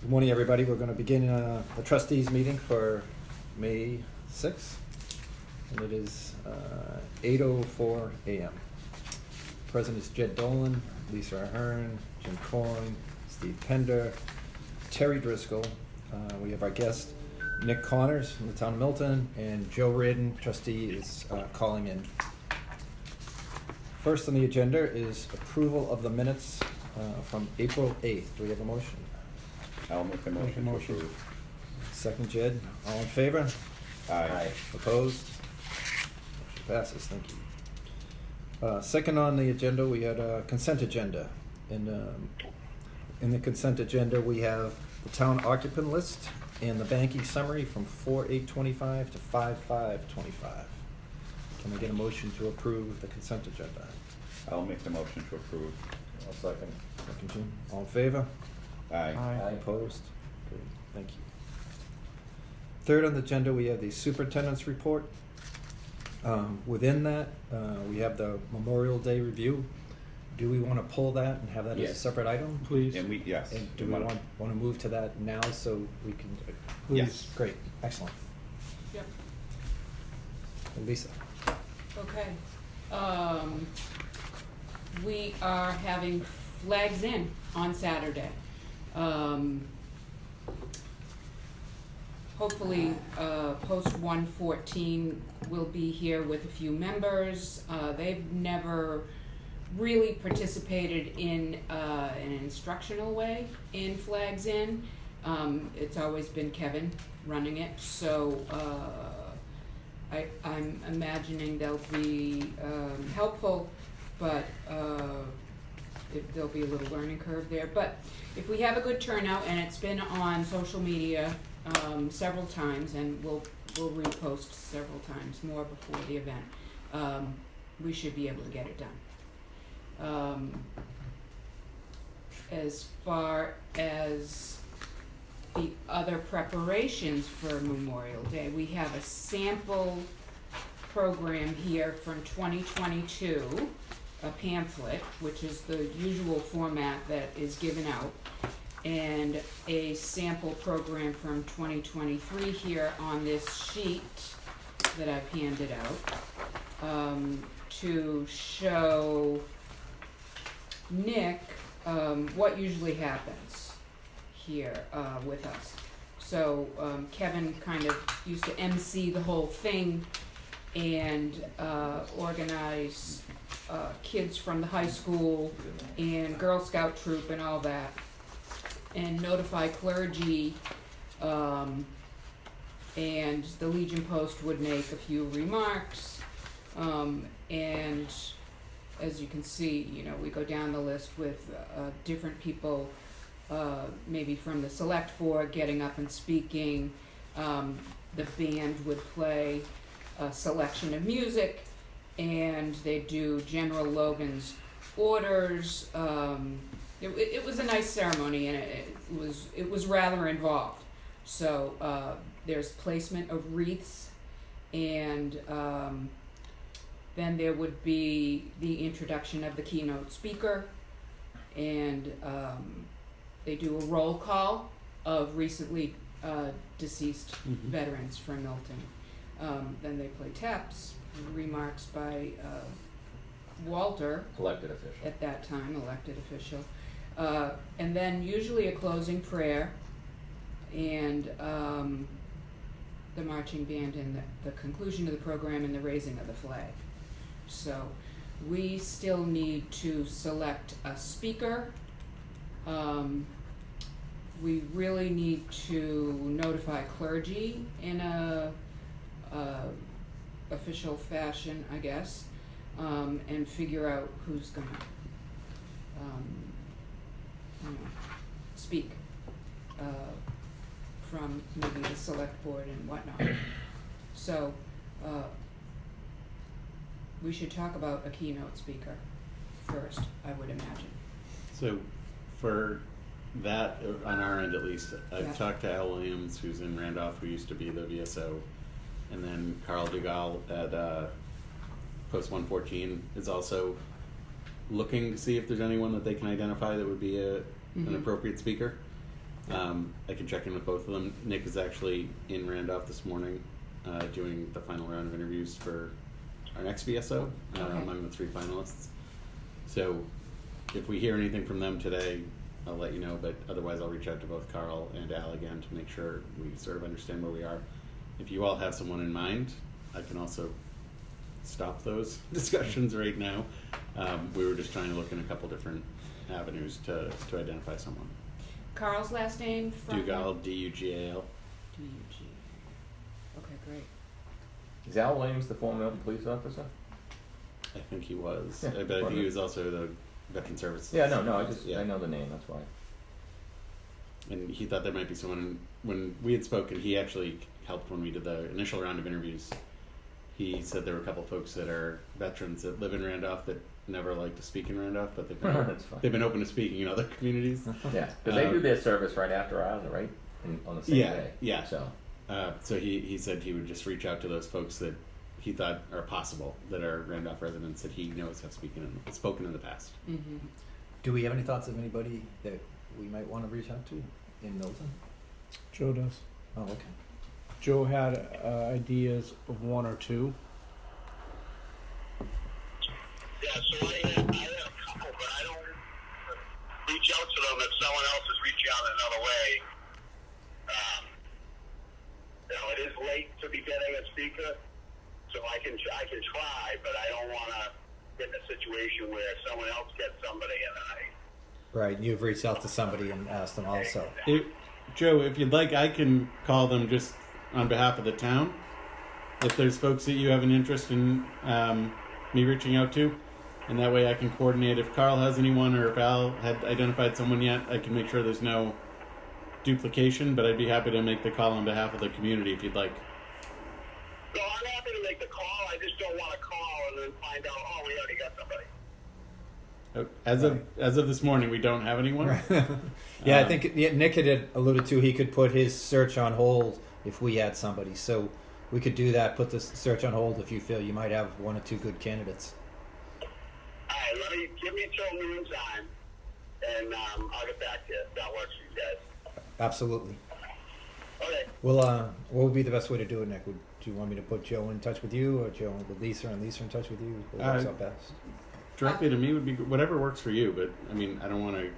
Good morning, everybody. We're going to begin the trustees meeting for May 6th, and it is 8:04 a.m. Present is Jed Dolan, Lisa Ahern, Jim Coyne, Steve Pender, Terry Driscoll. We have our guest, Nick Connors from the town of Milton, and Joe Reardon, trustee, is calling in. First on the agenda is approval of the minutes from April 8th. Do we have a motion? I'll make a motion to approve. Second, Jed. All in favor? Aye. Opposed? Motion passes. Thank you. Second on the agenda, we had a consent agenda. In the consent agenda, we have the town occupant list and the banking summary from 4/8/25 to 5/5/25. Can I get a motion to approve the consent agenda? I'll make the motion to approve. I'll second. Second, Jim. All in favor? Aye. Opposed? Great, thank you. Third on the agenda, we have the superintendent's report. Within that, we have the Memorial Day review. Do we want to pull that and have that as a Yes. separate item? Please. And yes. And do we want to move to that now so we can? Yes. Great, excellent. Yep. And Lisa? Okay. We are having Flags In on Saturday. Hopefully, Post 114 will be here with a few members. They've never really participated in an instructional way in Flags In. It's always been Kevin running it, so I'm imagining they'll be helpful, but there'll be a little learning curve there. But if we have a good turnout, and it's been on social media several times, and we'll repost several times more before the event, we should be able to get it done. As far as the other preparations for Memorial Day, we have a sample program here from 2022, a pamphlet, which is the usual format that is given out, and a sample program from 2023 here on this sheet that I've handed out, to show Nick what usually happens here with us. So Kevin kind of used to MC the whole thing and organize kids from the high school and Girl Scout troop and all that, and notify clergy, and the Legion Post would make a few remarks, and as you can see, you know, we go down the list with different people, maybe from the select board getting up and speaking. The band would play a selection of music, and they do General Logan's orders. It was a nice ceremony, and it was rather involved. So there's placement of wreaths, and then there would be the introduction of the keynote speaker, and they do a roll call of recently deceased veterans from Milton. Then they play taps, remarks by Walter, Elected official. at that time, elected official, and then usually a closing prayer, and the marching band, and the conclusion of the program, and the raising of the flag. So we still need to select a speaker. We really need to notify clergy in a official fashion, I guess, and figure out who's gonna speak from maybe the select board and whatnot. So we should talk about a keynote speaker first, I would imagine. So for that, on our end at least, I've Yeah. talked to Al Williams, who's in Randolph, who used to be the VSO, and then Carl Dugal at Post 114 is also looking to see if there's anyone that they can identify that would be an appropriate speaker. I can check in with both of them. Nick is actually in Randolph this morning, doing the final round of interviews for our next VSO among the 3 finalists. So if we hear anything from them today, I'll let you know, but otherwise I'll reach out to both Carl and Al again to make sure we sort of understand where we are. If you all have someone in mind, I can also stop those discussions right now. We were just trying to look in a couple different avenues to identify someone. Carl's last name from? Dugal, D-U-G-A-L. D-U-G. Okay, great. Is Al Williams the former Milton police officer? I think he was. Yeah, But I think he was also the Veteran Services. Yeah, I Yeah. know the name, that's why. And he thought there might be someone. When we had spoken, he actually helped when we did the initial round of interviews. He said there were a couple folks that are veterans that live in Randolph that never like to speak in Randolph, but That's fine. they've been open to speaking in other communities. Yeah, because they do their service right after ours, right? On the same day. Yeah. So, So he said he would just reach out to those folks that he thought are possible, that are Randolph residents that he knows have spoken in the past. Mm-hmm. Do we have any thoughts of anybody that we might want to reach out to in Milton? Joe does. Oh, okay. Joe had ideas of 1 or 2. Yeah, so I had a couple, but I don't reach out to them if someone else is reaching out another way. It is late to be getting a speaker, so I can try, but I don't want to get in a situation where someone else gets somebody and I. Right, and you've reached out to somebody and asked them also. Joe, if you'd like, I can call them just on behalf of the town. If there's folks that you have an interest in me reaching out to, and that way I can coordinate. If Carl has anyone or if Al had identified someone yet, I can make sure there's no duplication, but I'd be happy to make the call on behalf of the community if you'd like. No, I'm happy to make the call. I just don't want to call and then find out, oh, we already got somebody. As of this morning, we don't have anyone. Yeah, I think Nick had alluded to he could put his search on hold if we had somebody. So we could do that, put the search on hold if you feel you might have 1 or 2 good candidates. All right, give me till noon time, and I'll get back to you if that works for you guys. Absolutely. Okay. Well, what would be the best way to do it, Nick? Do you want me to put Joe in touch with you, or Joe with Lisa, and Lisa in touch with you? What works out best? Directly to me would be whatever works for you, but I mean, I don't want to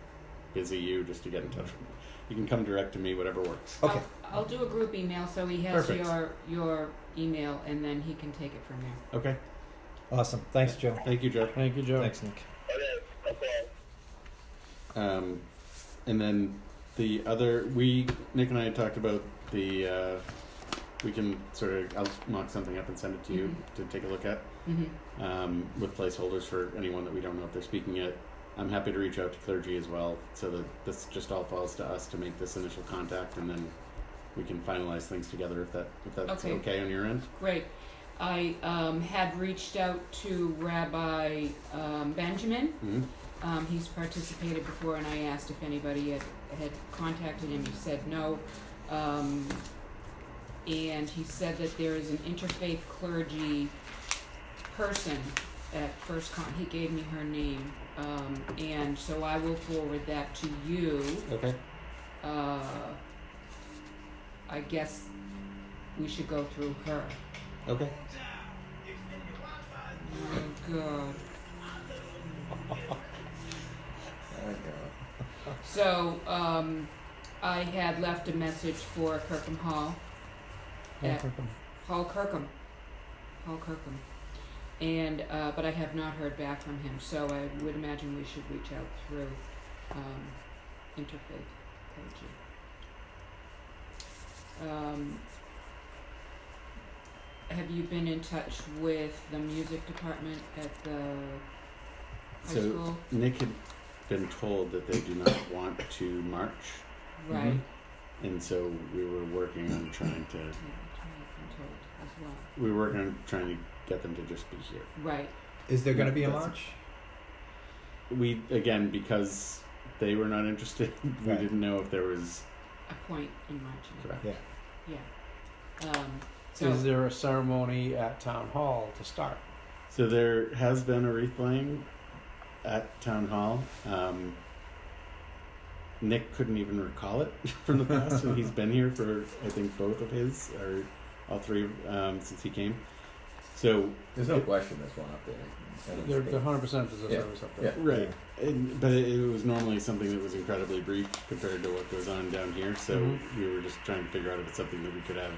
busy you just to get in touch with me. You can come direct to me, whatever works. Okay. I'll do a group email so he has Perfect. your email, and then he can take it from there. Okay. Awesome. Thanks, Joe. Thank you, Joe. Thank you, Joe. Thanks, Nick. Okay. And then the other, Nick and I had talked about the, we can sort of, I'll mock something up and send it to you to take a look at, with placeholders for anyone that we don't know if they're speaking yet. I'm happy to reach out to clergy as well, so that this just all falls to us to make this initial contact, and then we can finalize things together if that's okay on your end. Great. I had reached out to Rabbi Benjamin. Mm-hmm. He's participated before, and I asked if anybody had contacted him. He said no. And he said that there is an interfaith clergy person at First Con. He gave me her name. And so I will forward that to you. Okay. I guess we should go through her. Okay. Oh, God. So, I had left a message for Kirkham Hall. Hall Kirkham. And, but I have not heard back from him, so I would imagine we should reach out through, interfaith clergy. Have you been in touch with the music department at the high So school? Nick had been told that they do not want to march, Right. and so we were working on trying to. Yeah, that's what I've been told as well. We were working on trying to get them to just be here. Right. Is there going to be a That's- march? We again, because they were not interested, we Right. didn't know if there was. A point in marching. Correct. Yeah. Yeah. So Is there a ceremony at Town Hall to start? So there has been a wreath laying at Town Hall. Nick couldn't even recall it from the past, and he's been here for I think both of his or all three since he came. So There's no question there's one up there. They're 100% there's a Yeah. service up there. right, but it was normally something that was incredibly brief compared to what goes on down here. So we were just trying to figure out if it's something that we could have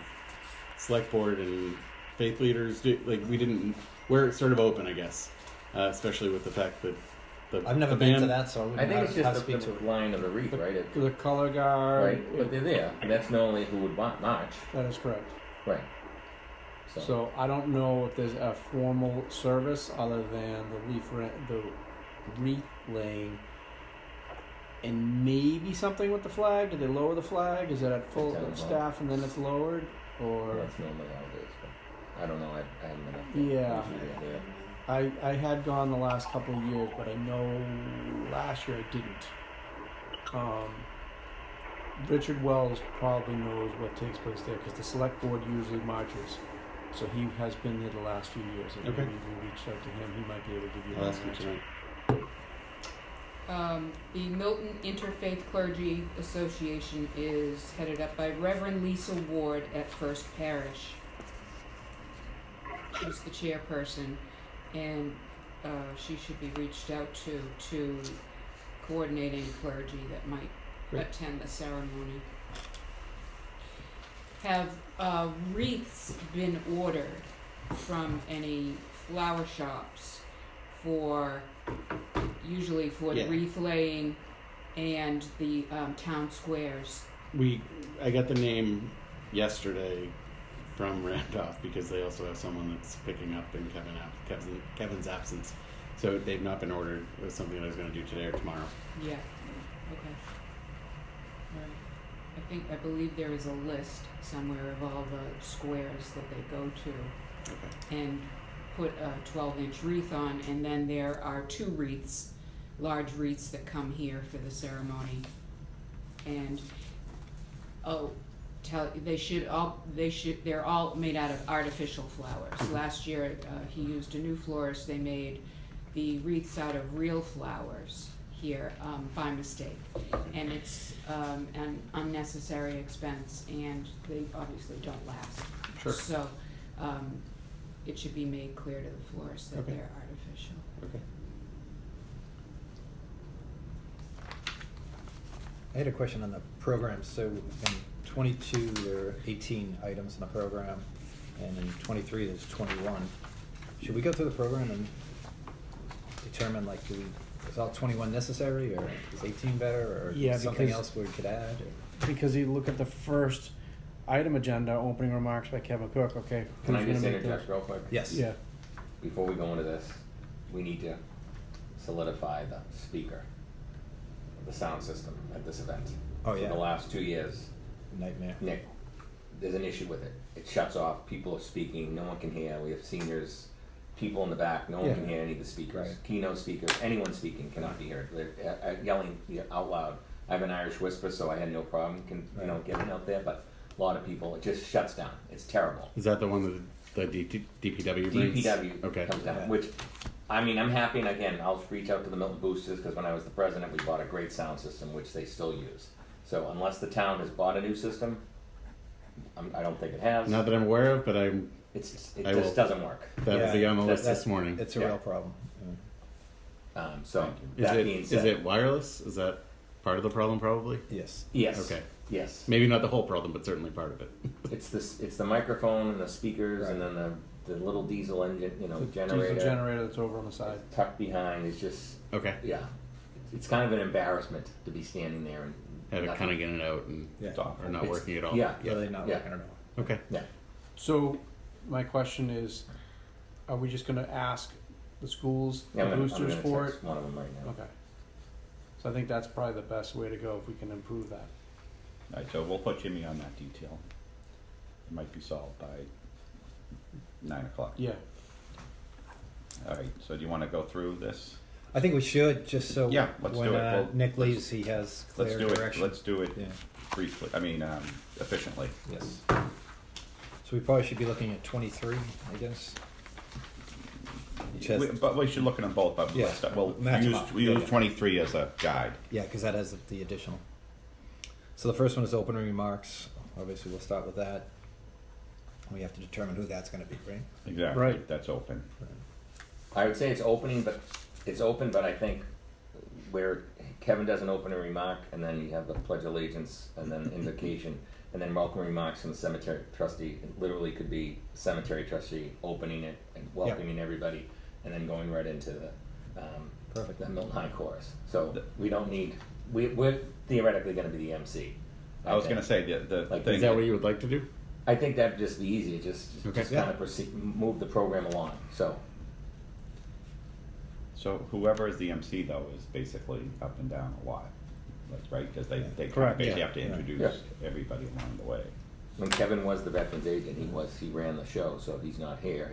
select board and faith leaders do. Like we didn't. We're sort of open, I guess, especially with the fact that I've never the been to band- that, so I wouldn't I think know it's how to just speak the to it. line of the wreath, right? The color guard. Right, but they're there, and that's normally who would march. That is correct. Right. So I don't know if there's a formal service other than the wreath laying, and maybe something with the flag. Did they lower the flag? Is it at full Depends on- staff and then it's lowered, or? That's normally how it is, but I don't know. I haven't been up there. Yeah. Usually they're there. I had gone the last couple of years, but I know last year I didn't. Richard Wells probably knows what takes place there because the select board usually marches. So he has been there the last few years. And Okay. maybe if you reached out to him, he might be able to give you I'll that ask him answer. tonight. The Milton Interfaith Clergy Association is headed up by Reverend Lisa Ward at First Parish. She's the chairperson, and she should be reached out to coordinating clergy that might Great. attend the ceremony. Have wreaths been ordered from any flower shops usually for Yeah. the wreath laying and the town squares? I got the name yesterday from Randolph because they also have someone that's picking up in Kevin's absence. So they've not been ordered. It was something that I was going to do today or tomorrow. Yeah, okay. Right. I believe there is a list somewhere of all the squares that they go to Okay. and put a 12-inch wreath on, and then there are 2 wreaths, large wreaths that come here for the ceremony. And they're all made out of artificial flowers. Last year he used a new florist. They made the wreaths out of real flowers here by mistake, and it's an unnecessary expense, and they obviously don't last. Sure. So it should be made clear to the florist that Okay. they're artificial. Okay. I had a question on the program. So in 22 there are 18 items in the program, and in 23 there's 21. Should we go through the program and determine like is all 21 necessary, or is 18 better, or Yeah, something because- else we could add? Or? Because you look at the first item agenda, opening remarks by Kevin Cook. Okay. Can I who's just gonna make interject real quick? Yes. Yeah. Before we go into this, we need to solidify the speaker, the sound system at this event. Oh, For yeah. the last 2 years, Nightmare. Nick, there's an issue with it. It shuts off, people are speaking, no one can hear, we have seniors, people in the back, no one Yeah. can hear any of the speakers. Right. Keynote speakers, anyone speaking cannot be heard. They're yelling out loud. I have an Irish whisper, so I had no problem getting out there, but a lot of people, it just shuts down. It's terrible. Is that the one that the DPW brings? DPW Okay. comes down, Yeah. which, I mean, I'm happy, and again, I'll reach out to the Milton Boosters, because when I was the president, we bought a great sound system, which they still use. So unless the town has bought a new system, I don't think it has. Not that I'm aware of, but It I just will- doesn't work. that will be on the list that- this morning. It's a Yeah. real problem. So Is that it being is said, it wireless? Is that part of the problem? Probably. Yes. yes, Okay. yes, Maybe not the whole problem, but certainly part of it. it's the microphone and the speakers, and Right. then the little diesel engine, The generator diesel generator that's over on the side. tucked behind is just Okay. yeah. It's kind of an embarrassment to be standing there and Have it nothing. kind of in and out and Yeah. or not It's- working at all. Yeah, Really not Yeah. working at all. Okay. yeah. So my question is, are we just going to ask the schools, Yeah, the I'm boosters gonna for it? text one of them right now. Okay. So I think that's probably the best way to go if we can improve that. Alright, so we'll put Jimmy on that detail. It might be solved by 9 o'clock. Yeah. Alright, so do you wanna go through this? I think we should, just so Yeah, let's when do it. Well, Nick leaves, he has clear Let's do it, direction. let's do it Yeah. briefly, efficiently. Yes. So we probably should be looking at 23, I guess. Which has, But we should look at them both, but Yeah, we'll match 'em use, up. we Yeah, use yeah. 23 as a guide. yeah, because that has the additional. So the first one is opening remarks. Obviously, we'll start with that. We have to determine who that's gonna be, right? Exactly, Right. that's open. I would say it's open, but I think where Kevin does an opening remark, and then you have the pledge of allegiance, and then invocation, and then welcome remarks from the cemetery trustee. It literally could be cemetery trustee opening it and welcoming everybody, and then going right into the Perfect. the Milton High chorus. So we don't need. We're theoretically going to be the MC. I was think. gonna say, the Like, thing. Is that what you would like to do? I think that'd just be easy. Just Okay. kind of move the program along. So So whoever is the MC though is basically up and down a lot. That's right, because they kind of Correct, basically yeah. have to Yeah. introduce everybody along the way. when Kevin was the veterans agent, he ran the show. So he's not here.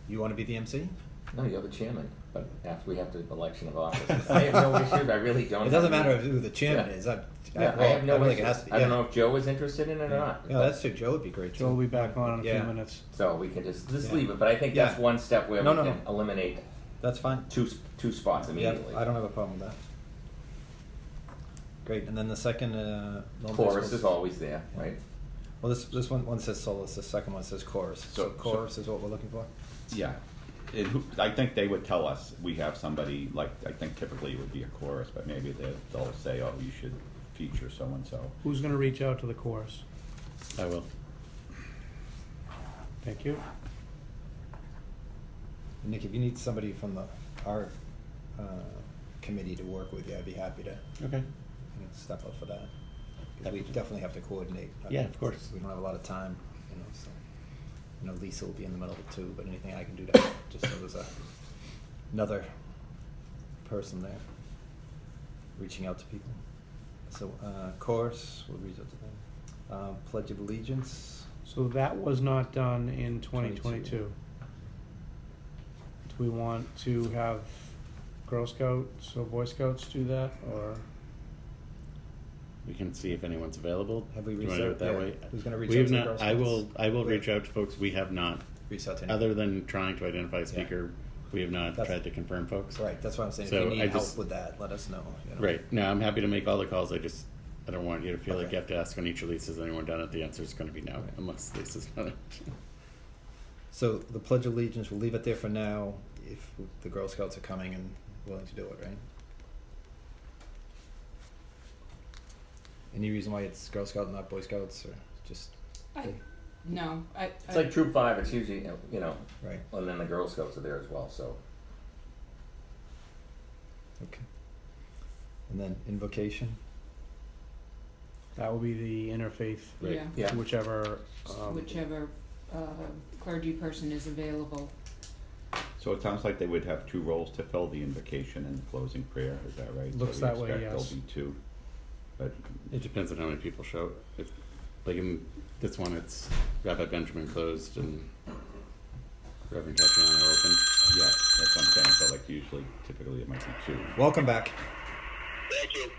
You wanna be the MC? No, you're the chairman. But after we have the election of office, I have no issues. I really don't. It doesn't have matter any- who the chairman Yeah. is. I have no I don't think issues. it has to. I don't yeah. know if Joe is interested in it or not. Yeah, that's true. Joe would be great too. Joe will be back on in a Yeah. few minutes. So we can just Yeah. leave it. But I think that's Yeah. one step where No, we no, can eliminate That's fine. two spots Yeah, immediately. I don't have a problem with that. Great, and then the second, Chorus is always there, right? Well, this one says soloist, the second one says chorus. So chorus is what we're looking for? Yeah, I think they would tell us, we have somebody, like, I think typically it would be a chorus, but maybe they'll say, oh, you should feature so-and-so. Who's gonna reach out to the chorus? I will. Thank you. Nick, if you need somebody from our committee to work with you, I'd be happy to Okay. step up for that. 'Cause we definitely have to coordinate. Yeah, of course. We don't have a lot of time, so. Lisa will be in the middle of it too, but anything I can do to help, just so there's another person there reaching out to people. So, chorus, we'll reach out to them. Pledge of Allegiance. So that was not done in 2022. Do we want to have Girl Scouts or Boy Scouts do that, or? We can see if anyone's available. Have we Do reached you out? want to do it that Yeah. way? Who's gonna reach We out have to the not. Girl I will. Scouts? I will Great. reach out to folks. We have not, Reach out to anyone. other than trying to identify a speaker. We have not That's- tried to confirm folks. Right, that's what I'm saying. So If you I need help just- with that, let us know. Right. No, I'm happy to make all the calls. I don't want you to feel like Okay. you have to ask on each release, has anyone done it? The answer is going to be no, Right. unless Lisa's done it. So the Pledge of Allegiance, we'll leave it there for now, if the Girl Scouts are coming and willing to do it, right? Any reason why it's Girl Scout and not Boy Scouts, or just, No, It's like Troop 5. It's usually right, and then the Girl Scouts are there as well. So okay. And then invocation, That will be the interfaith, Right. yeah. whichever. whichever clergy person is available. So it sounds like they would have two roles to fill, the invocation and the closing prayer, is that right? Looks So we that way, expect yes. there'll be two, but It depends on how many people show. If, like in this one, it's Rabbi Benjamin closed and Reverend Tatiana opened. yeah, that's what I'm saying, so like usually, typically it might be two. welcome back. Thank you.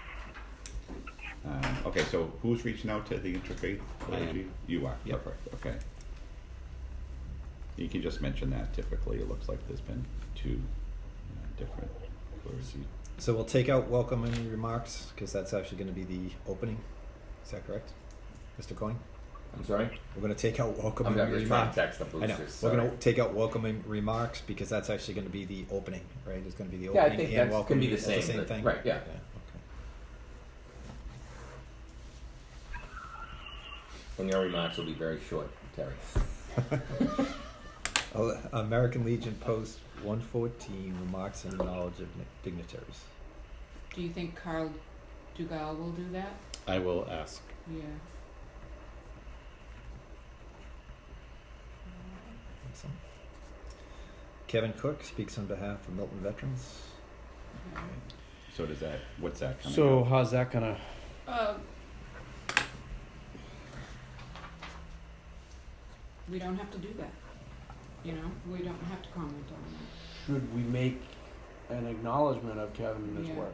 Okay, so who's reaching out to the interfaith clergy? You are, Yep. perfect, okay. You can just mention that typically, it looks like there's been two different clergy. So we'll take out welcoming remarks, because that's actually gonna be the opening, is that correct, Mr. Coyne? I'm sorry. We're gonna take out welcoming I'm just trying remarks. to text the I know, boosters. we're sorry. gonna take out welcoming remarks, because that's actually gonna be the opening, right? It's gonna be the Yeah, I opening think and that welcoming. can be the That's same, but- thing? right, yeah. Okay. And your remarks will be very short, Terry. American Legion Post 114, remarks and knowledge of dignitaries. Do you think Carl Dugal will do that? I will ask. Yeah. Excellent. Kevin Cook speaks on behalf of Milton veterans. So what's that coming So out? how's that gonna? We don't have to do that. We don't have to comment on that. Should we make an acknowledgement of Kevin and his Yeah. work?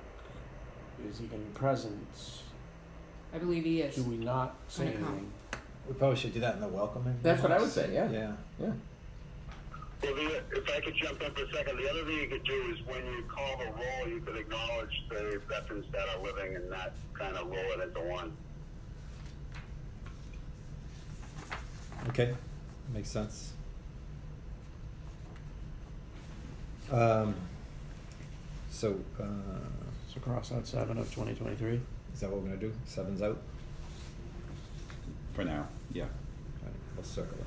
Is he gonna be present? I believe he is. Do we not say Gonna come. anything? We probably should do that in the welcoming. That's what I would remarks. say, yeah. Yeah. Yeah. If I could jump in for a second, the other thing you could do is when you call the roll, you could acknowledge the veterans that are living and not kind of roll it into one. Okay, makes sense. So, So cross out 7 of 2023. is that what we're gonna do? 7's out? For now, yeah. Alright, we'll circle it.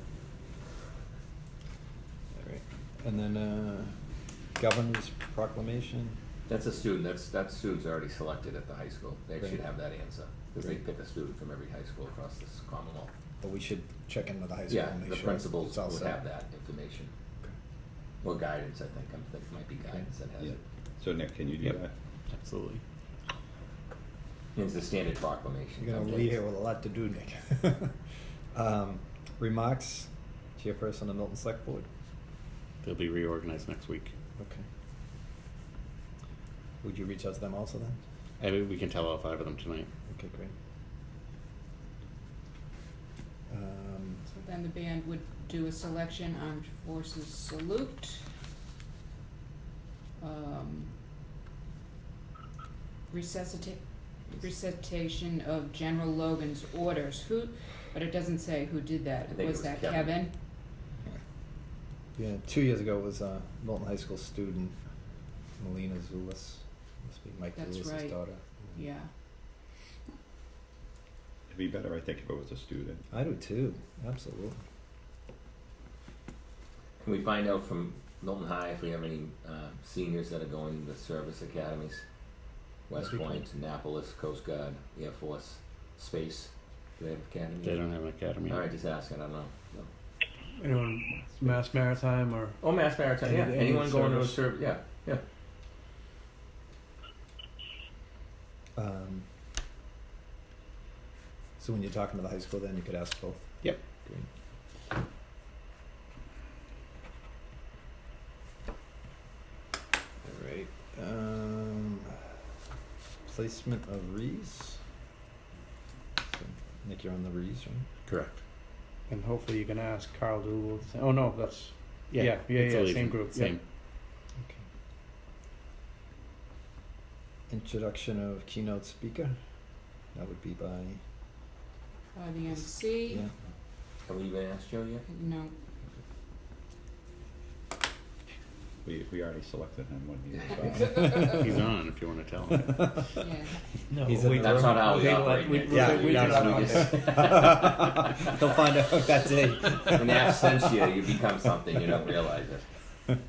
Alright, and then, governor's proclamation. That's a student, that student's already selected at the high school. They Right. should have that answer, because they Right. pick a student from every high school across this Commonwealth. But we should check in with the high school Yeah, and make the sure principals it's all would set. have that information. Okay. Or guidance, I think, it might be guidance that has Yeah. it. So Nick, can you do Yep. that? Absolutely. It's a standard proclamation. You're gonna leave here with a lot to do, Nick. Remarks, chairperson of the Milton Select Board. They'll be reorganized next week. Okay. Would you reach out to them also then? I mean, we can tell all 5 of them tonight. Okay, great. So then the band would do a selection Armed Forces Salute. Recitation of General Logan's orders. But it doesn't say who did that. I think it Was was that Kevin. Kevin? Yeah, 2 years ago it was a Milton High School student, Melina Zulis. Must be Mike That's Zulis' right. daughter. Yeah. It'd be better, I think, if it was a student. I do too, absolutely. Can we find out from Milton High if we have any seniors that are going to service academies? West That'd be Point, Annapolis, Coast Guard, Air Force, Space. Do they have academies? They don't have an academy. All right, just asking. I don't know. No. Anyone, Mass Maritime or? Oh, Mass Maritime. Yeah, Any anyone going to a service. service? Yeah, yeah. So when you're talking to the high school then you could ask both? Yep. Great. Alright, placement of wreaths. So, Nick, you're on the wreaths, right? Correct. And hopefully you can ask Carl Doodle. Oh no, that's yeah, it's a same Legion. group. Same. Okay. Introduction of keynote speaker. That would be by, The MC. yeah. Have we even asked Joe yet? No. We already selected him when he was He's on if you want to tell him. Yeah. No, He's in the That's not how we operate. we- Nick. Yeah, we that's did what that we They'll find out that day. In absentia, you become something you don't realize it.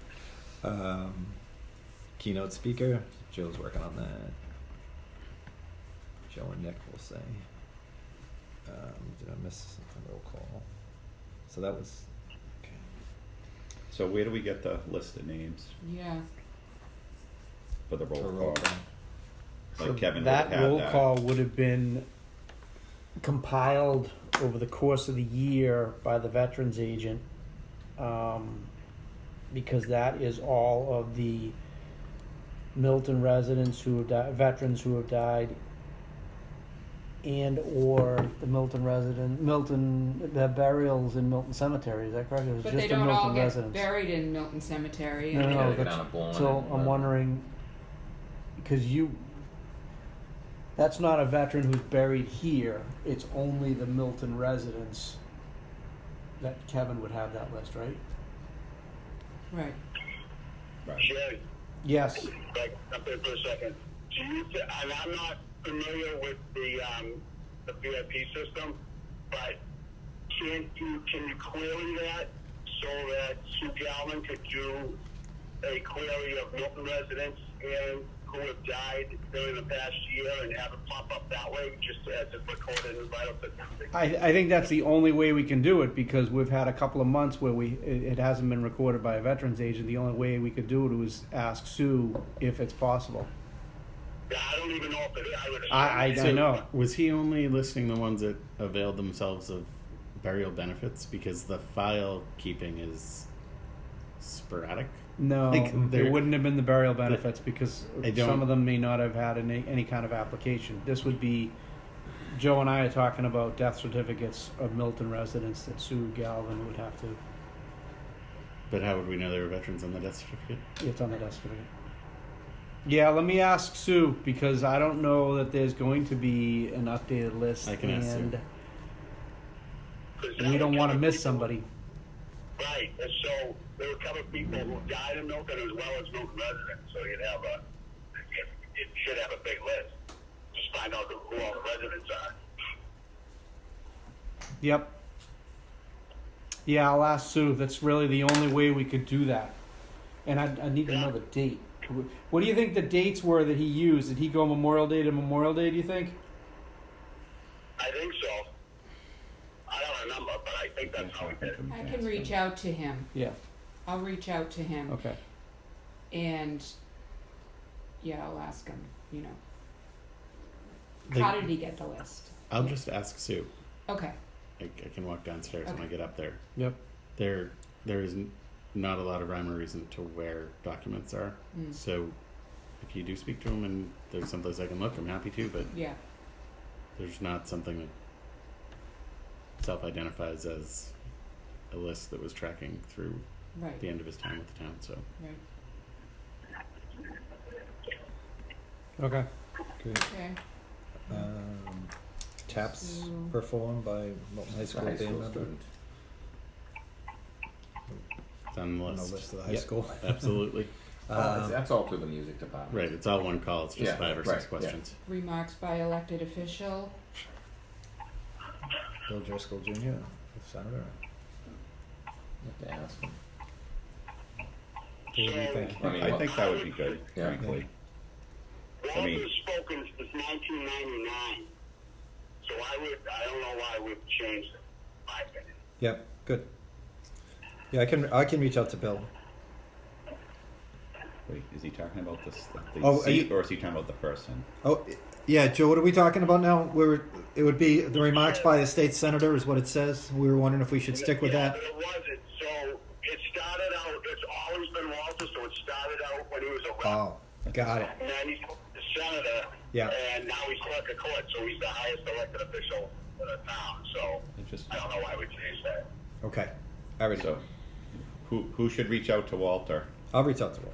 Keynote speaker, Joe's working on that. Joe and Nick will say. Did I miss a roll call? So that was, okay. So where do we get the list of names Yeah. for the roll For call? roll call. Like So Kevin that would have roll that. call would have been compiled over the course of the year by the veterans agent, because that is all of the Milton residents who have died, veterans who have died, and or the the burials in Milton Cemetery. Is that correct? It was But just they the don't Milton all get residents. buried in Milton Cemetery. No, They no, gotta go that's- down to Bourne So and, I'm wondering, because that's not a veteran who's buried here. It's only the Milton residents that Kevin would have that list, right? Right. Right. Jerry, Yes. back up there for a second. Do you, and I'm not familiar with the VIP system, but can you query that so that Sue Galvin could do a query of Milton residents and who have died during the past year and have it pop up that way, just as it's recorded in vital statistics? I think that's the only way we can do it, because we've had a couple of months where it hasn't been recorded by a veterans agent. The only way we could do it was ask Sue if it's possible. Yeah, I don't even know if it is. I would assume I it is. know. Was he only listing the ones that availed themselves of burial benefits? Because the file keeping is sporadic. No, Like, it they're- wouldn't have been the burial benefits, because I don't- some of them may not have had any kind of application. This would be, Joe and I are talking about death certificates of Milton residents that Sue Galvin would have to But how would we know they were veterans on the death certificate? It's on the death certificate. Yeah, let me ask Sue, because I don't know that there's going to be an updated list, I can ask Sue. and 'Cause we don't want to miss people- somebody. Right, and so there would cover people who died in Milton as well as Milton residents, so you'd have it should have a big list. Just find out who all the residents are. Yep. Yeah, I'll ask Sue. That's really the only way we could do that. And I need to know the date. What do you think the dates were that he used? Did he go Memorial Day to Memorial Day, do you think? I think so. I don't remember, but I think that's how we did it. I can reach out to him. Yeah. I'll reach out to him. Okay. And, yeah, I'll ask him, you know. Like- How did he get the list? I'll just ask Sue. Okay. I can walk downstairs when I Okay. get up there. Yep. There is not a lot of rhyme or reason to where documents are. Mm. So if you do speak to him and there's someplace I can look, I'm happy to, but Yeah. there's not something that self-identifies as a list that was tracking through Right. the end of his time with the town, so. Right. Okay. Good. Okay. Taps So- performed by Milton High The School high band school member student. It's on the on the list. list of the high Yep, school. Absolutely. That's all through the music department. Right, it's all one call, it's just Yeah, 5 or right, 6 questions. Remarks by elected official. Bill Driscoll Jr., Senator. You have to ask him. What do you think? I mean, I think that would be good, Yeah. frankly. Walter's mean- spoken since 1999, so I don't know why we've changed it, in my opinion. Yep, good. Yeah, I can reach out to Bill. Wait, is he talking about the Oh, are seat, you- or is he talking about the person? Oh, yeah, Joe, what are we talking about now? It would be the remarks by the state senator is what it says. We were wondering if we should stick with Yeah, that. but it wasn't. So it started out, it's always been Walter, so it started out when he was a rep. Oh, got it. And then he's the senator, Yeah. and now he's clerk of court, so he's the highest elected official in the town. So Interesting. I don't know why we changed that. Okay. All right. So, who should reach out to Walter? I'll reach out to Bill.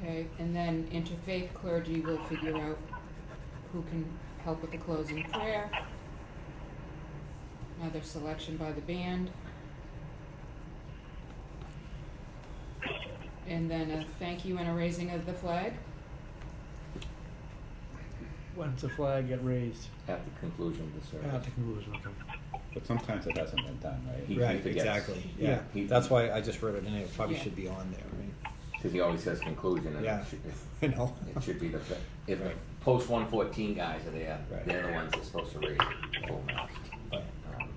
Okay, and then interfaith clergy will figure out who can help with the closing prayer. Another selection by the band. And then a thank you and a raising of the flag. When's the flag get raised? At the conclusion of the service. At the conclusion. Okay. But sometimes it hasn't been done, right? He Right, forgets. exactly. Yeah. He- That's why I just wrote it in. It probably Yeah. should be on there, right? Because he always says conclusion, and Yeah. it I know. should be if Right. post 114 guys are there, Right. they're the ones that's supposed to raise it full mast. Right.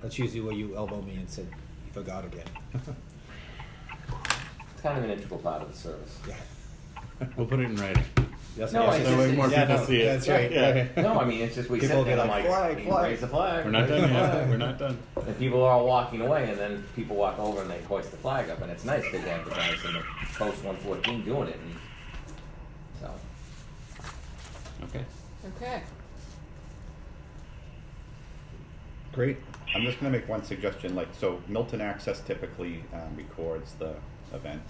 That's usually where you elbow me and said, you forgot again. It's kind of an integral part of the service. Yeah. We'll put it in writing. Yes, No, yes, I yes, just- yes, more yeah, people no, see it. That's right. Yeah. right. No, I mean, it's just we People sit there be and like, I'm "Flag, like, flag." raise the flag. We're not raise done the yet. flag. We're not done. And people are all walking away, and then people walk over and they hoist the flag up, and it's nice because they have the guys in the post 114 doing it, and so. Okay. Okay. Great. I'm just gonna make one suggestion, like, so Milton Access typically records the event,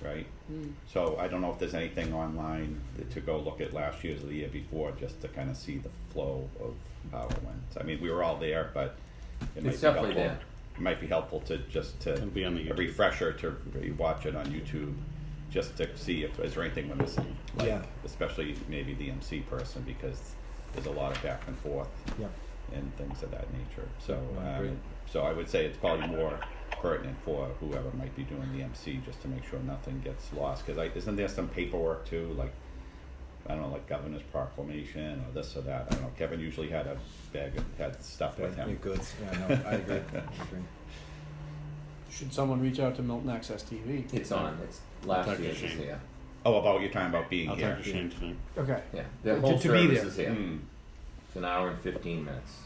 right? Mm. So I don't know if there's anything online to go look at last year's or the year before, just to kind of see the flow of how it went. I mean, we were all there, but it might It's be helpful. definitely there. It might be helpful to It'll be on the a YouTube. refresher to watch it on YouTube, just to see if is there anything we're missing. Like, Yeah. especially maybe the MC person, because there's a lot of back and forth Yeah. and things of that nature. So, I agree. so I would say it's probably more pertinent for whoever might be doing the MC, just to make sure nothing gets lost. Because isn't there some paperwork too, like, I don't know, like governor's proclamation or this or that? I don't know. Kevin usually had a bag of had stuff with Your him. goods. Yeah, no, I agree. I agree. Should someone reach out to Milton Access TV? It's on. It's last talk to year's is Shane. here. Oh, about you're talking about being I'll here. talk to Shane tonight. Okay. Yeah, the To- whole to be service there. is here. Hmm. It's an hour and 15 minutes.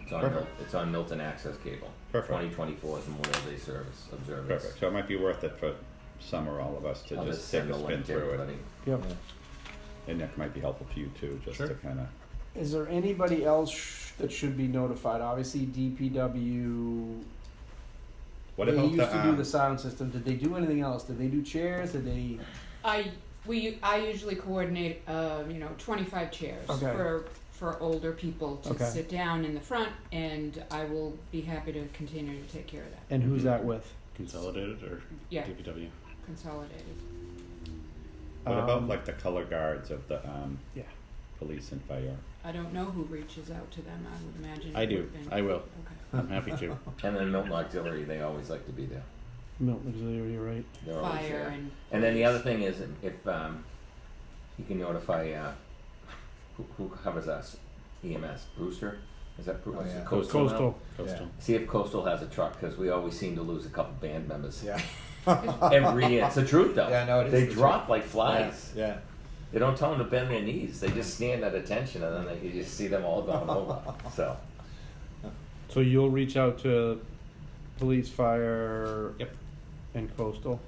It's on. Perfect. It's on Milton Access Cable. Perfect. 2024's Memorial Day service observance. Perfect. So it might be worth it for some or all of us to I'll just just take send a the spin link to through it. everybody. Yep. Yeah. And that might be helpful for you too, just Sure. to kind of. Is there anybody else that should be notified. Obviously, DPW. What They about used to do the the, sound system. Did they do anything else? Did they do chairs? Did they? I usually coordinate 25 chairs Okay. for older people to Okay. sit down in the front, and I will be happy to continue to take care of that. And who's that with? Consolidated or Yeah, DPW? consolidated. what about like the color guards of the Yeah. police and fire? I don't know who reaches out to them. I would imagine. I it do. would've been- I will. Okay. I'm happy to. And then Milton Auxiliary, they always like to be there. Milton Auxiliary, right? They're always Fire there. and. And then the other thing is, if you can notify who covers us, EMS, Brewster, is that Oh, yeah. Coastal? now? Coastal. Coastal. See if Coastal has a truck, because we always seem to lose a couple band members Yeah. every year. It's the truth, though. Yeah, no, it is They the drop like flies. Yeah. They don't tell them to bend their knees. They just stand at attention, and then you just see them all going over. So So you'll reach out to police, fire, Yep. and coastal.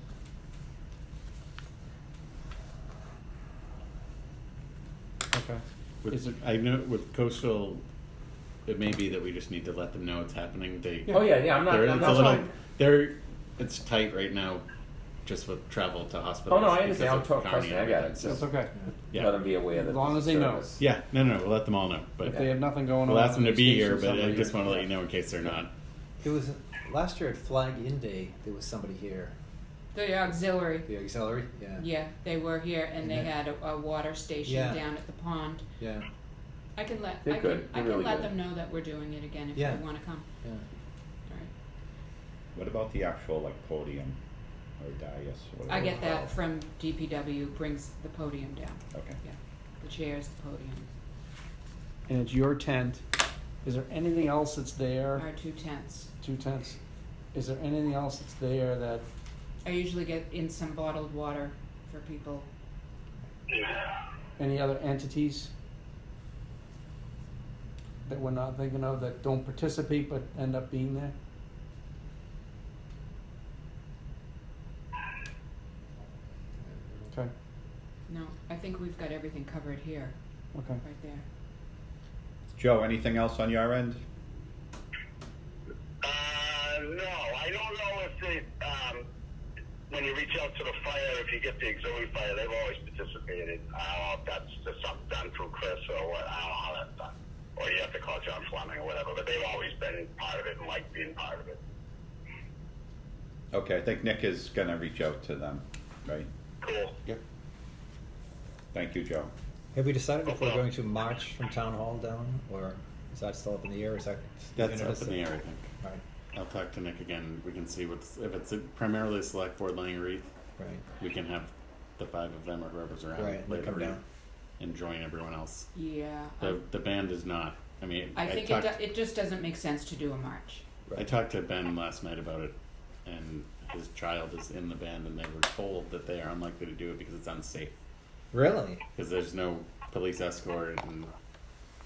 Okay. With, Is it- I know with Coastal, it may be that we just need to let them know it's happening. They, oh yeah, I'm not. they're, I'm it's not a little, fine. they're, it's tight right now, just with travel to hospitals. Oh no, I because understand. I'm of talking. Carney and I got everything, it. so- Just That's okay. Yeah. let them be aware that As long there's as they know. service. Yeah, no, we'll let them all know. But If they have nothing going we'll on. ask them to in be the here, station, but I somebody- just want to let you know in case they're not. It was last year at Flag In Day. There was somebody here. The auxiliary. The auxiliary. Yeah. Yeah, they were here, and And they then- had a water station Yeah. down at the pond. Yeah. I can let They're I good. can They're really let good. them know that we're doing it again if Yeah. they want to come. Yeah. All right. What about the actual like podium or dais? Whatever I it's get that called? from DPW. Brings the podium down. Okay. Yeah, the chairs, the podium. And it's your tent. Is there anything else that's there? Our 2 tents. 2 tents. Is there anything else that's there that? I usually get in some bottled water for people. Any other entities that we're not thinking of that don't participate but end up being there? Okay. No, I think we've got everything covered here, Okay. right there. Joe, anything else on your end? No, I don't know if they, when you reach out to the fire, if you get the auxiliary fire, they've always participated. I don't know if that's just something done through Chris or what, I don't know how that's done. Or you have to call John Fleming or whatever, but they've always been part of it and like being part of it. Okay, I think Nick is gonna reach out to them, right? Cool. Yep. Thank you, Joe. Have we decided if we're going to march from town hall down, or is that still up in the air? Is that That's up in the air, I think. All right. I'll talk to Nick again. We can see what's if it's primarily a select board laying a wreath. Right. We can have the 5 of them or whoever's around Right. lay They the come wreath down. and join everyone else. Yeah. The band is not. I mean, I think talked, it just doesn't make sense to do a march. I talked to Ben last night about it, and his child is in the band, and they were told that they are unlikely to do it because it's unsafe. Really? Because there's no police escort, and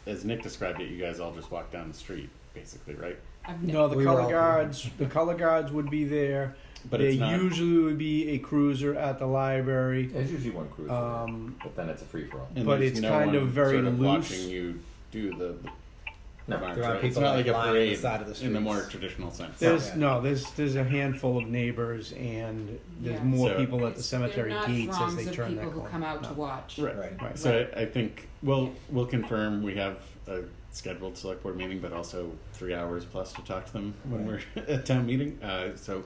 as Nick described it, you guys all just walk down the street, basically, right? I've No, the We were color all- guards. The color guards would be there. But there it's not. usually would be a cruiser at the library. There's usually one cruiser, but then it's a free for all. And But there's it's no kind one of very sort of loose. watching you do the No, march, there are right? It's people not like like a lying on the parade side of the in the more streets. traditional sense. There's a handful of neighbors, and there's Yeah. more So- people at the cemetery They're not gates as throngs they of turn people that who corner. come out No. to watch. Right. Right. So I think we'll confirm we have a scheduled select board meeting, but also 3 hours plus to talk to them when Right. we're at town meeting. So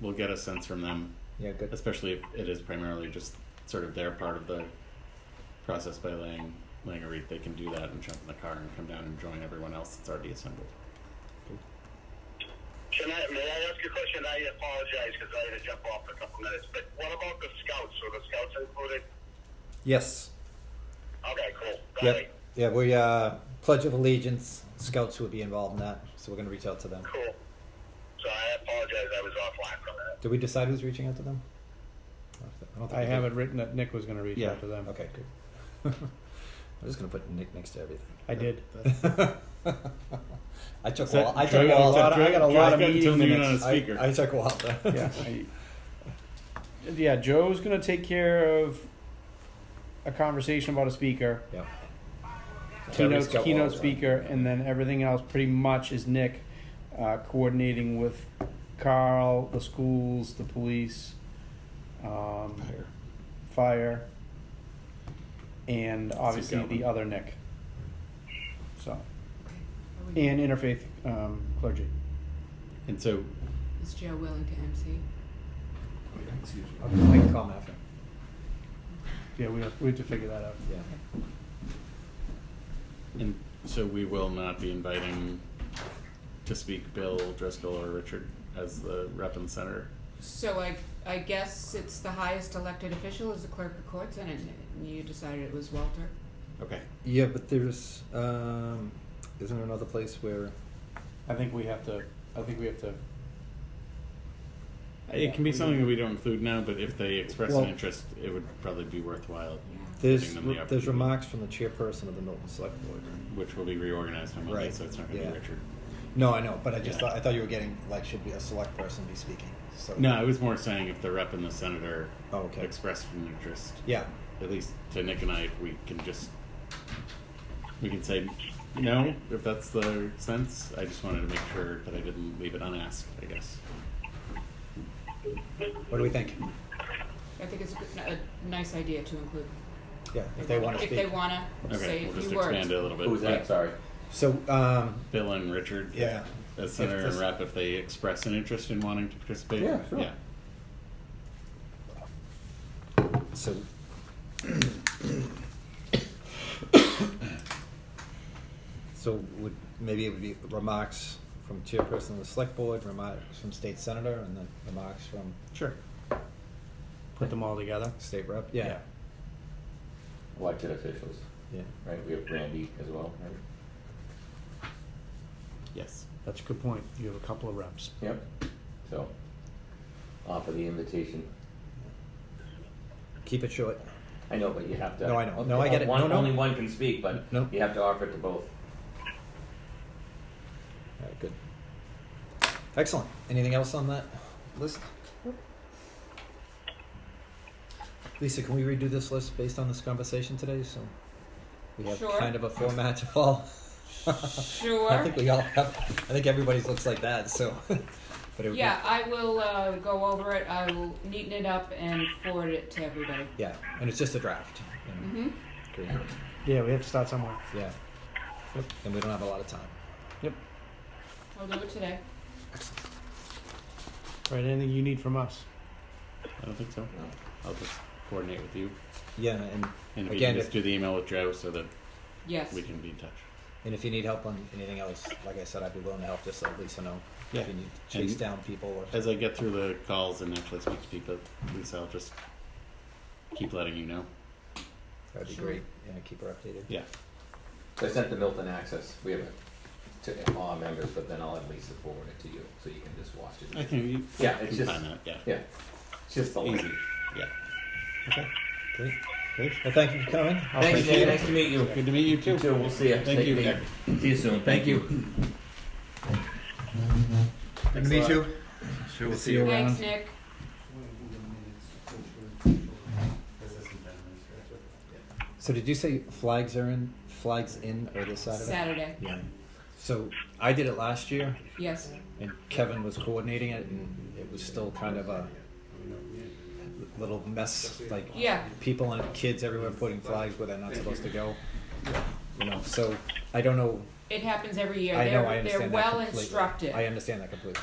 we'll get a sense from them, Yeah. Good. especially if it is primarily just sort of their part of the process by laying a wreath. They can do that and jump in the car and come down and join everyone else that's already assembled. May I ask you a question? I apologize because I had to jump off for a couple minutes, but what about the scouts? Were the scouts included? Yes. Okay, cool. Got Yep. it. Yeah. We Pledge of Allegiance. Scouts would be involved in that, so we're going to reach out to them. Cool. So I apologize. I was offline from that. Did we decide who's reaching out to them? I don't think I we have did. it written that Nick was going to reach Yeah. out to them. Okay. Good. I'm just going to put Nick next to everything. I did. I took So, all. I Joe- took all. I got a lot of Joe's got until meeting noon on minutes. a speaker. I took a while. Yeah, Joe's going to take care of a conversation about a speaker. Yeah. Terry's got keynote walls on. speaker, and then everything else pretty much is Nick coordinating with Carl, the schools, the police, fire, and obviously Galvin. the other Nick. So, Are we- and interfaith clergy. And so, Is Joe willing to MC? Excuse me. I can call him after. Yeah, we have to figure that out. Yeah. and so we will not be inviting to speak Bill Driscoll or Richard as the rep and senator. So I guess it's the highest elected official is the clerk of courts, and you decided it was Walter? Okay. Yeah, but there's, isn't there another place where, I think we have to. It can be something that we don't include now, but if they express Well- an interest, it would probably be worthwhile. there's, giving them the there's opportunity, remarks from the chairperson of the Milton Select Board. which will be reorganized on Monday, Right, so it's not going to yeah. be Richard. No, I know, but I just Yeah. thought you were getting, like, should be a select person be speaking, so. No, I was more saying if the rep and the senator Oh, okay. express an interest, Yeah, at least to Nick and I, if we can say no, if that's the sense. I just wanted to make sure that I didn't leave it unasked, I guess. what do we think? I think it's a nice idea to include. Yeah, if they wanna If speak. they wanna Okay, say a we'll just few words. expand it a little bit. Who's that? Sorry. So, Bill and Richard, Yeah. as senator If and this- rep, if they express an interest in wanting to participate. Yeah, sure. Yeah. so. So maybe it would be remarks from chairperson of the select board, remarks from state senator, and then remarks from Sure. Put them all together. state rep? Yeah, Elected officials, yeah. right? We have Randy as well, right? Yes. That's a good point. You have a couple of reps. Yep. So, offer the invitation. Keep it short. I know, but you have to. No, I know. No, I get it. One, No, no. Only one can speak, but No. you have to offer it to both. All right, good. Excellent. Anything else on that list? Lisa, can we redo this list based on this conversation today, so we have Sure. kind of a format to follow? Sure. I think we all have, I think everybody's looks like that, so. But it would be- Yeah, I will go over it. I will neaten it up and forward it to everybody. Yeah, and it's just a draft. You know. Mhm. Great. Yeah, we have to start somewhere. Yeah. And we don't have a lot of time. Yep. I'll do it today. Right. Anything you need from us? I don't think so. I'll just coordinate with you. Yeah, and And if you again, can just do the email with Joe so that Yes. we can be in touch. and if you need help on anything else, like I said, I'd be willing to help, just let Lisa know. Yeah. If you need to chase And down people or. As I get through the calls and actually speak to people, Lisa, I'll just keep letting you know. That'd be Sure. great. Yeah, keep her updated. Yeah. So I sent the Milton access. We have it to all our members, but then I'll have Lisa forward it to you, so you can just watch it. I can. You Yeah, can it's just find that. Yeah. yeah, it's just the link. Easy. Yeah. Okay, great. Great. Well, thank you for coming. I'll Thanks, appreciate Nick. it. Nice to meet you. Good to meet you too. You too. We'll see you. Thank you, Nick. See you soon. Thank you. Good to meet you. Sure, we'll see you around. Thanks, Nick. So did you say flags in or this Saturday? Saturday. Yeah. So I did it last year, Yes. and Kevin was coordinating it, and it was still kind of a little mess, like Yeah. people and kids everywhere putting flags where they're not supposed to go. You know, so I don't know. It happens every year. I know, I They're understand that well completely. instructed. I understand that completely.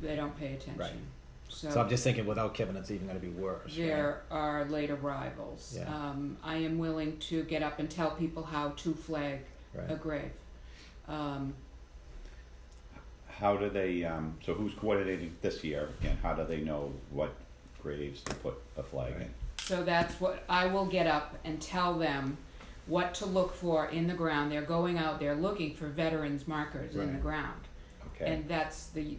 They don't pay attention. Right. So, So I'm just thinking, without Kevin, it's even going to be worse. right? there are late arrivals. Yeah. I am willing to get up and tell people how to flag a Right. grave. How do they, so who's coordinating this year, and how do they know what graves to put a flag in? So that's what I will get up and tell them what to look for in the ground. They're going out, they're looking for veterans markers in the Right. ground. Okay, And that's the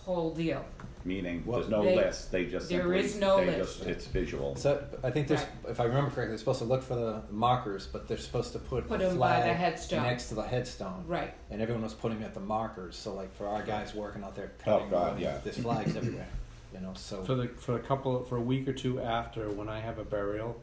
whole deal. meaning, Well, there's no they- list, they just there simply, is no they list. just, it's visual. So I think there's, Right. if I remember correctly, they're supposed to look for the markers, but they're supposed to put Put a 'em by the flag headstone. next to the headstone. Right. And everyone was putting them at the markers. So like for our guys working out there cutting, God, yeah. there's flags everywhere. You know, so For a week or two after when I have a burial,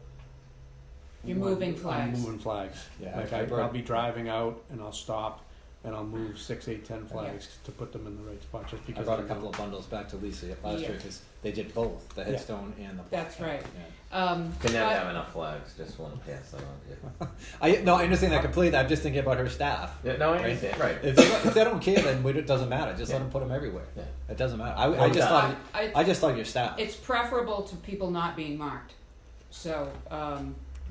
You're moving I'm flags. moving flags. Yeah, Like I brought- I'll be driving out and I'll stop and I'll move 6, 8, 10 flags to put them in the right spot just I because brought a I couple know- of bundles back to Lisa last Yeah. year, cause they did both, the headstone and the plaque. That's right. Yeah. Can never But- have enough flags, just wanna pass that on to No, I understand that completely, I'm just thinking about her staff. you. Yeah, no, I Right. understand, right. If they don't care, then it doesn't matter, just let Yeah. them put them everywhere. Yeah. It doesn't matter, Well, I just thought, I- I just thought your staff. It's preferable to people not being marked. So,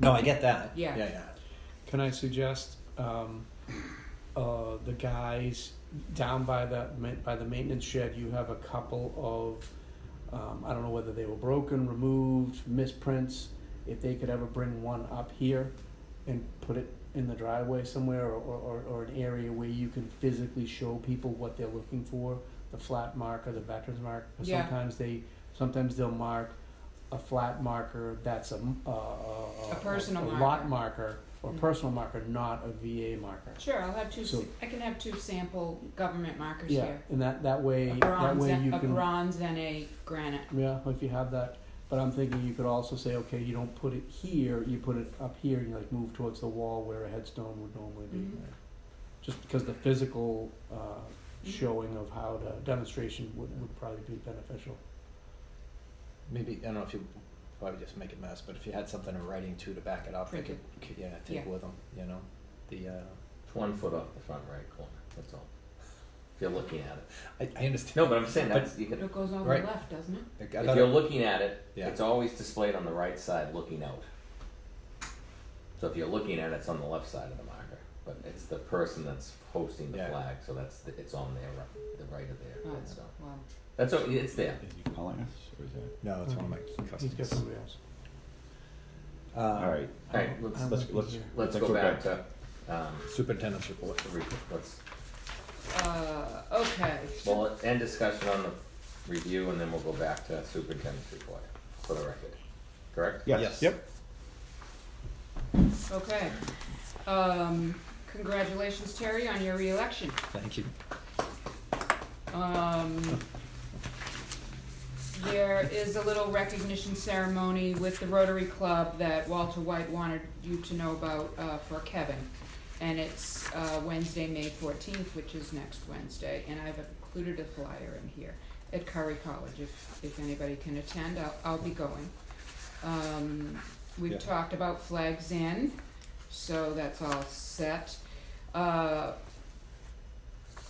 No, I get that. Yeah. Yeah. Can I suggest the guys down by the maintenance shed? You have a couple of I don't know whether they were broken, removed, misprints. If they could ever bring one up here and put it in the driveway somewhere, or an area where you can physically show people what they're looking for, the flat marker, the veterans mark. Yeah. Sometimes they'll mark a flat marker that's a personal lot marker. marker or personal marker, not a VA marker. sure, I'll have two. So- I can have two sample government markers Yeah, here. and that way A bronze, you a can. bronze and a granite. Yeah, if you have that. But I'm thinking you could also say, okay, you don't put it here, you put it up here, and you like move towards the wall where a headstone would normally be. Mhm. Just because the physical showing of how the demonstration would probably be beneficial. Maybe, I don't know if you, probably just make a mess, but if you had something in writing too to back it up, they Print could, take Yeah. with them, you know, the, It's 1 foot off the front right corner, that's all. If you're looking at it. I understand. No, but I'm saying that's, you can, It goes on Right. the left, doesn't it? I if thought you're it- looking at it, Yeah. it's always displayed on the right side, looking out. So if you're looking at it, it's on the left side of the marker, but it's the person that's hosting the Yeah. flag, so it's on their, the right of their Oh, headstone. well, That's, it's there. Is he calling us, or is that? No, it's one of my He's got customers. somebody else. Alright, Alright, I let's won't be let's- here. let's Let's go go back back. to, Superintendent's report. let's, okay. well, end discussion on the review, and then we'll go back to superintendent's report, for the record, correct? Yes. Yep. Okay. Congratulations, Terry, on your reelection. Thank you. There is a little recognition ceremony with the Rotary Club that Walter White wanted you to know about for Kevin. And it's Wednesday, May 14th, which is next Wednesday. And I've included a flyer in here at Curry College. If anybody can attend, I'll be going. We've Yeah. talked about Flags In, so that's all set.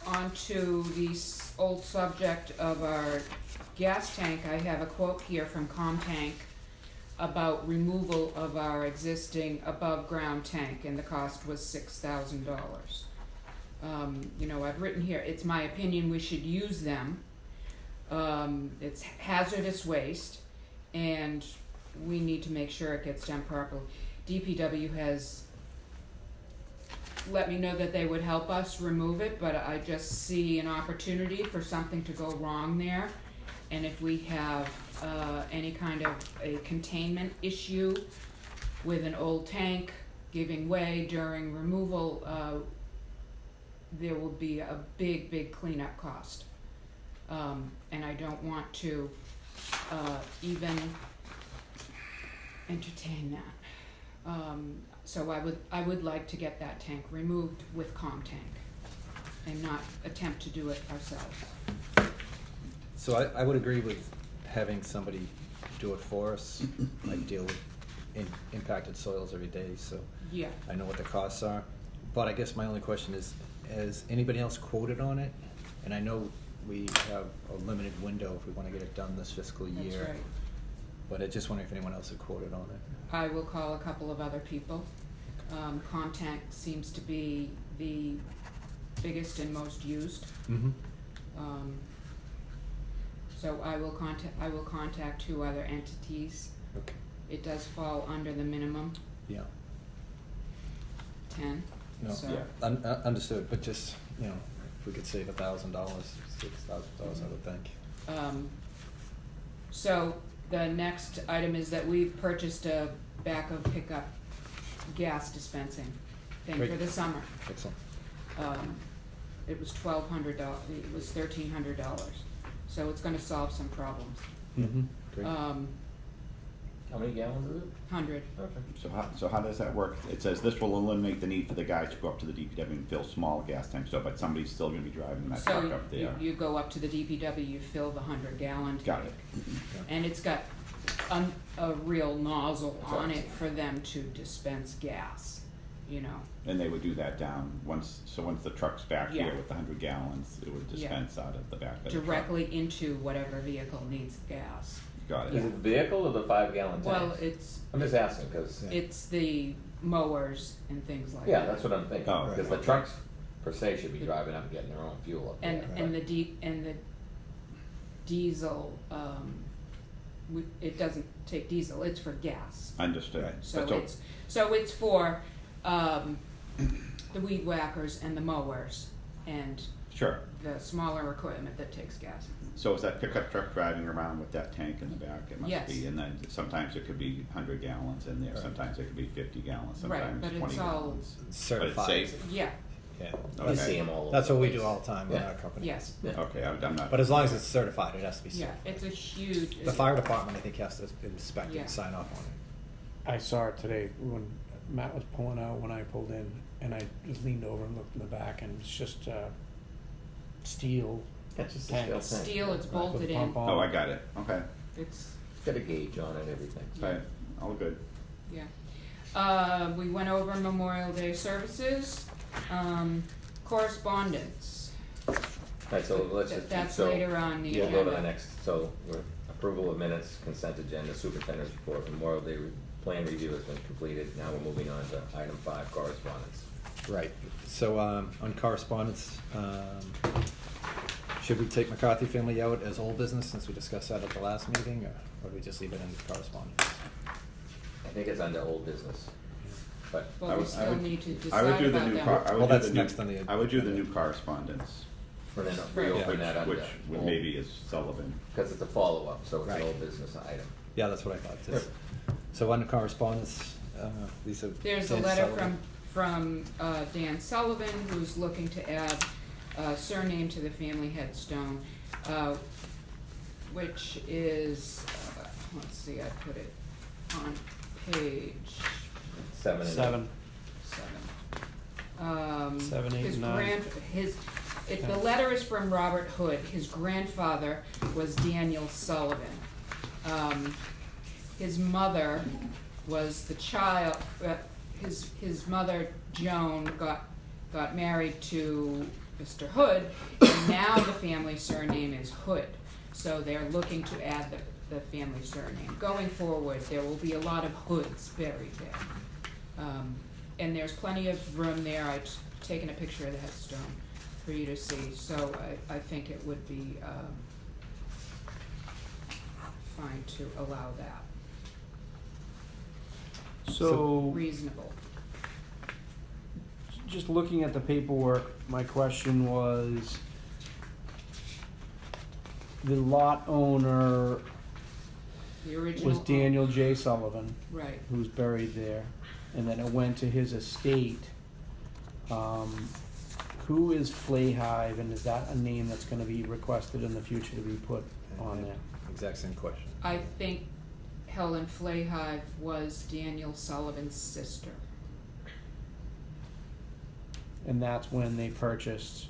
Onto the old subject of our gas tank, I have a quote here from ComTank about removal of our existing above-ground tank, and the cost was $6,000. I've written here, it's my opinion we should use them. It's hazardous waste, and we need to make sure it gets done properly. DPW has let me know that they would help us remove it, but I just see an opportunity for something to go wrong there. And if we have any kind of a containment issue with an old tank giving way during removal, there will be a big cleanup cost. And I don't want to even entertain that. So I would like to get that tank removed with ComTank and not attempt to do it ourselves. So I would agree with having somebody do it for us. I deal with impacted soils every day, so Yeah. I know what the costs are. But I guess my only question is, has anybody else quoted on it? And I know we have a limited window if we wanna get it done this fiscal year. That's right. But I just wonder if anyone else had quoted on it. I will call a couple of other people. ComTank seems to be the biggest and most used. Mm-hmm. So I will contact 2 other entities. Okay, It does fall under the minimum yeah, 10. no, So- Yeah. Understood, but just, if we could save $1,000, $6,000, I would think. So the next item is that we've purchased a backup pickup gas dispensing thing for Great. the summer. Excellent. It was $1,200, it was $1,300, so it's gonna solve some problems. Mm-hmm. Great. How many gallons is it? 100. Okay. So how does that work? It says this will eliminate the need for the guys to go up to the DPW and fill small gas tanks, so, but somebody's still gonna be driving that truck So up there. you go up to the DPW, you fill the 100-gallon tank. Got it. And it's got a real nozzle That's on it awesome. for them to dispense gas, you know. And they would do that down once the truck's back Yeah. here with the 100 gallons, it would Yeah. dispense out of the back of the truck. Directly into whatever vehicle needs gas. Got Is it. it the vehicle or the 5-gallon tanks? Well, it's I'm just asking, because, it's the mowers and things like yeah, that. that's what I'm thinking. Oh, Because right. the trucks per se should be driving up and getting their own fuel up there. And the diesel, it doesn't take diesel, it's for gas. Understood. Right. So it's for the weed whackers and the mowers and Sure. the smaller equipment that takes gas. So is that pickup truck driving around with that tank in the back? It must Yes. be, and then sometimes it could be 100 gallons in there, Right. sometimes it could be 50 gallons, Right, sometimes but 20 it's all- gallons. Certified. safe. Yeah, Yeah. You Okay. see them all over. That's what the we place. do all the time with Yeah. our company. yes, Yeah. Okay, I'm not. But as long as it's certified, it has to be yeah, certified. it's a huge. The fire department, I think, has to inspect it Yeah. and sign off on it. I saw it today when Matt was pulling out when I pulled in, and I just leaned over and looked in the back, and it's just steel That's just a Tank. steel tank. Steel, it's with bolted a in, pump on. Oh, I got it, okay, it's, It's got a gauge on it and everything. right, all good. yeah. We went over Memorial Day services, correspondence. Right, so let's just. That's so later on the We'll agenda. go to the next, so we're approval of minutes, consent agenda, superintendent's report, Memorial Day plan review has been completed. Now we're moving on to item 5, correspondence. Right. So on correspondence, should we take McCarthy family out as old business since we discussed that at the last meeting, or do we just leave it in correspondence? I think it's under old business, but I Well, we would- I still would- need to I would decide do the about new that. car, I Well, would do that's the new, next on the I would do the agenda. new correspondence, and then Right. reopen that under. which maybe is Sullivan. Because it's a follow-up, so it's Right. an old business item. Yeah, that's what I thought. So under correspondence, Lisa. There's a Dan letter Sullivan. from Dan Sullivan, who's looking to add a surname to the family headstone, which is, let's see, I put it on page 7 and 8. 7. 7. 7, 8, His 9. The letter is from Robert Hood. His grandfather was Daniel Sullivan. His mother was the child, his mother, Joan, got married to Mr. Hood, and now the family surname is Hood. So they're looking to add the family surname. Going forward, there will be a lot of Hoods buried there. And there's plenty of room there. I've taken a picture of the headstone for you to see, so I think it would be fine to allow that. So, Reasonable. just looking at the paperwork, my question was, the lot owner The original. was Daniel J. Sullivan, Right. who's buried there, and then it went to his estate. Who is Flayhive, and is that a name that's gonna be requested in the future to be put on there? Exact same question. I think Helen Flayhive was Daniel Sullivan's sister. And that's when they purchased,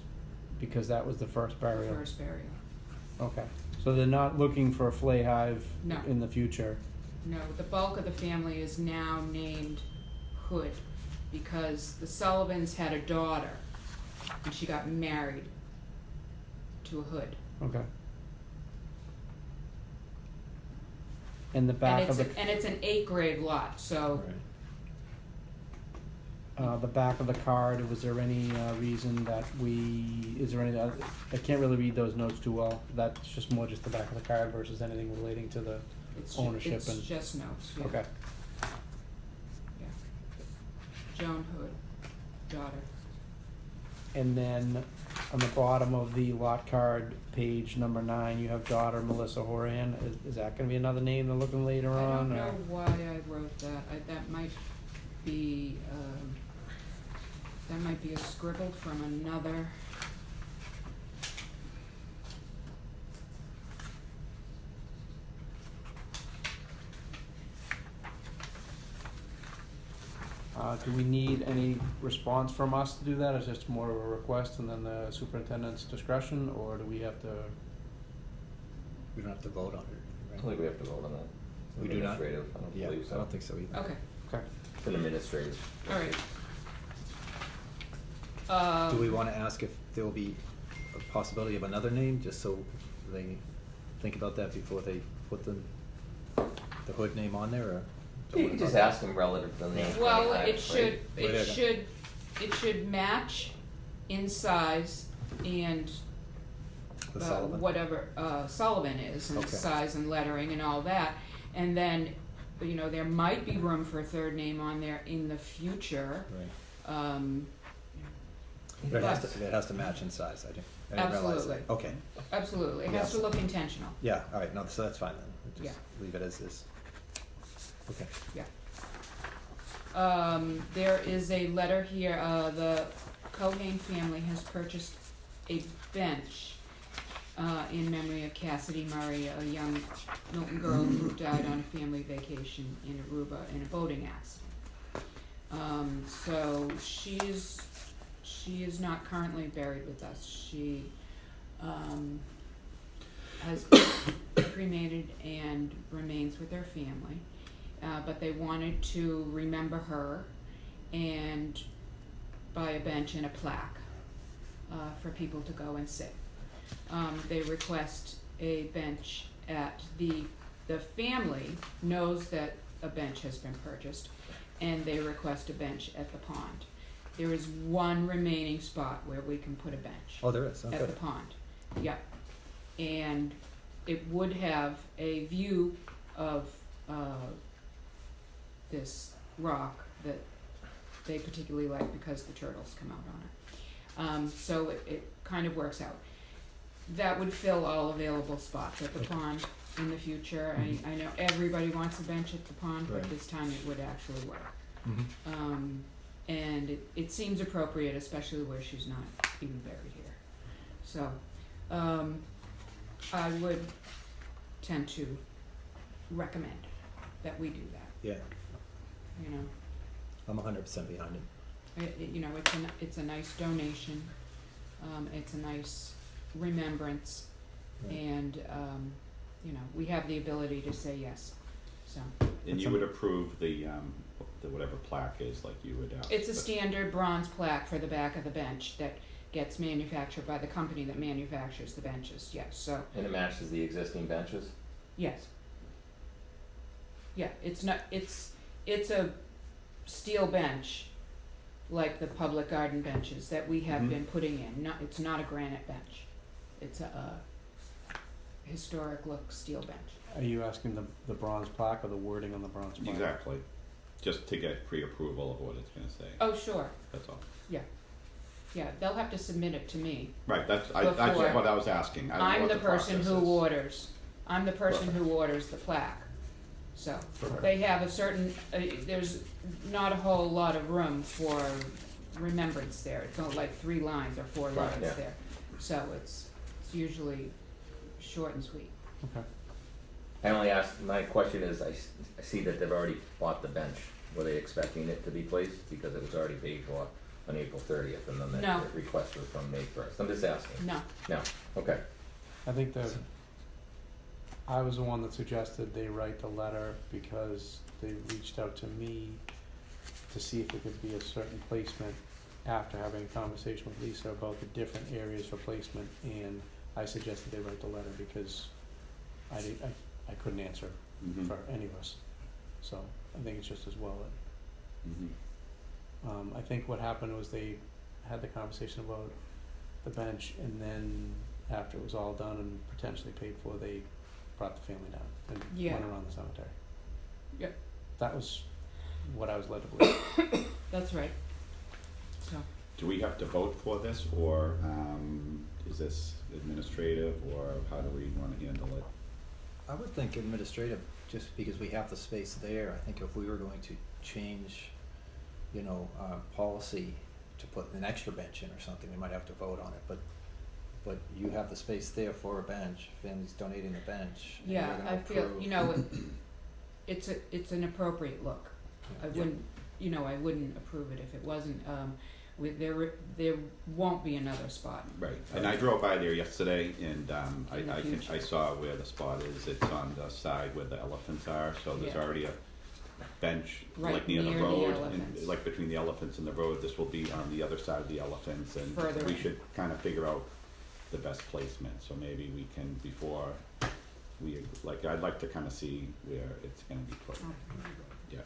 because that was the first burial. First burial. Okay, so they're not looking for a Flayhive No. in the future? No, the bulk of the family is now named Hood because the Sullivans had a daughter and she got married to a Hood. Okay. And the back of the, And it's an 8-grade lot, so the back of the card, was there any reason that is there any, I can't really read those notes too well. That's just more just the back of the card versus anything relating to the ownership it's and, just notes, yeah. okay. Yeah. Joan Hood, daughter. And then on the bottom of the lot card, page number 9, you have daughter Melissa Horan. Is that gonna be another name they're looking later I on? don't know or- why I wrote that. That might be a scribble from another. Do we need any response from us to do that? Is just more of a request and then the superintendent's discretion, or do we have to? We don't have to vote on it, I right? don't think we have to vote on that. It's We do not? administrative. I don't Yeah, believe so. I don't think so either. Okay, Okay. It's an administrative. alright. Do we wanna ask if there will be a possibility of another name, just so they think about that before they put the hood name on there, or? You can just ask them relative to the name. Well, 25, it right? should, Whatever. it should match in size and The Sullivan? whatever Sullivan is, and Okay. size and lettering and all that. And then, you know, there might be room for a third name on there in the future. Right. But It has to match in size, I didn't realize that. Absolutely. Okay, absolutely, it has to Yes. look intentional. yeah, all right, no, so that's fine then, we'll Yeah. just leave it as is. Okay. There is a letter here, the Cohane family has purchased a bench in memory of Cassidy Murray, a young Milton girl who died on a family vacation in Aruba in a boating accident. So she is not currently buried with us. She has been cremated and remains with her family. But they wanted to remember her and buy a bench and a plaque for people to go and sit. They request a bench at the family knows that a bench has been purchased, and they request a bench at the pond. There is one remaining spot where we can put a bench. Oh, there is, At the okay. pond, yep. And it would have a view of this rock that they particularly like because the turtles come out on it. So it kind of works out. That would fill all available spots at the pond in the future. I know everybody wants a bench at the pond, but Right. this time it would actually work. Mhm. And it seems appropriate, especially where she's not even buried here. So, I would tend to recommend that we do that, Yeah, you know. I'm 100% behind it. You know, it's a nice donation, it's a nice remembrance, Right. and, you know, we have the ability to say yes, so. And you would approve the whatever plaque is, like you would. It's a standard bronze plaque for the back of the bench that gets manufactured by the company that manufactures the benches, yes, so, And it matches the existing benches? yes. Yeah, it's not, it's a steel bench, like the public garden benches that we have Mhm. been putting in, it's not a granite bench. It's a historic look steel bench. Are you asking the bronze plaque or the wording on the bronze plaque? Exactly, just to get pre-approval of what it's gonna say, Oh, sure, that's all. yeah, they'll have to submit it to me. Right, that's Before- what I was asking, I don't know I'm what the the person process who is. orders the plaque. So, Perfect. they have a certain, there's not a whole lot of room for remembrance there. It's only like 3 lines or 4 Right, lines yeah. there. So it's usually short and sweet. Okay. I only asked, my question is, I see that they've already bought the bench. Were they expecting it to be placed? Because it was already paid for on April 30th, and then No. the request was from May 1st. I'm just asking. No, No, okay. I think I was the one that suggested they write the letter because they reached out to me to see if it could be a certain placement after having a conversation with Lisa about the different areas for placement, and I suggested they write the letter because I couldn't answer Mhm. for any of us. So I think it's just as well Mhm. that, I think what happened was they had the conversation about the bench, and then after it was all done and potentially paid for, they brought the family down and Yeah. went around the cemetery. Yep. That was what I was led to believe. that's right. So, Do we have to vote for this, or is this administrative, or how do we wanna handle it? I would think administrative, just because we have the space there. I think if we were going to change, policy to put an extra bench in or something, we might have to vote on it, but you have the space there for a bench, family's donating a bench. and yeah, you're gonna I feel, approve. it's an appropriate look. I Yeah. wouldn't, I wouldn't approve it if it wasn't, there won't be another spot. Right, and I drove by there yesterday, and In the future. I saw where the spot is. It's on the side where the elephants are, so there's Yeah. already a bench Right like near the near the road, elephants. and like between the elephants and the road. This will be on the other side of the elephants, and Further we in. should kind of figure out the best placement. So maybe we can, before I'd like to kind of see where it's going to be put. Oh. Yeah,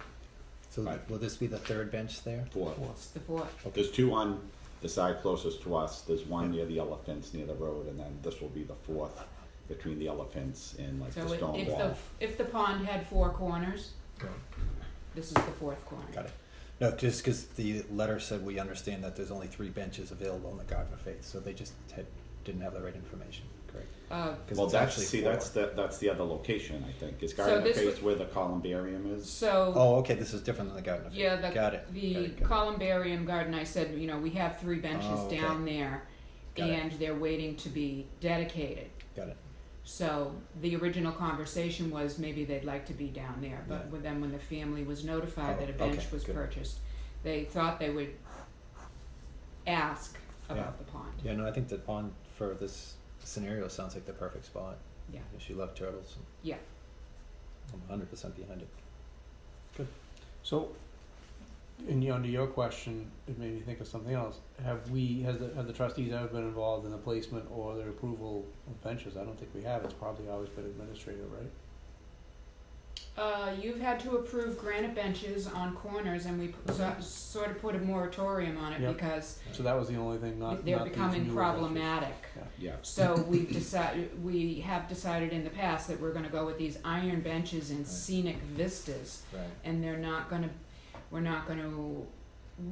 So Right. will this be the third bench there? four. It's the fourth. There's two on the side closest to us. There's one near the elephants, near the road, and then this will be the fourth between the elephants and like So the stone wall. if the pond had four corners, Right. this is the fourth corner. Got it. No, just because the letter said we understand that there's only 3 benches available in the Garden of Faith, so they just didn't have the right information, correct? 'Cause Well, it's that's, actually see, 4. that's the other location, I think. Is So Garden of this Faith would- where the columbarium is? So. Oh, okay, this is different than the Garden of Faith. Yeah, Got it. the Got it. columbarium garden, I said, we have 3 benches Oh, okay. down there, Got it. and they're waiting to be dedicated. Got it. So the original conversation was maybe they'd like to be down there, but Yeah. then when the family was notified Oh, that a bench okay, was good. purchased, they thought they would ask Yeah. about the pond. Yeah, no, I think the pond for this scenario sounds like the perfect spot. Yeah. She loved turtles. Yeah. I'm 100% behind it. So, under your question, it made me think of something else. Have the trustees ever been involved in the placement or the approval of benches? I don't think we have. It's probably always been administrative, right? You've had to approve granite benches on corners, and we sort of put a moratorium on it Yep. because So that was the only thing, not they're not these becoming newer problematic. benches. Yeah. So we have decided in the past that we're gonna go with these iron benches in Right. scenic vistas, Right. and we're not gonna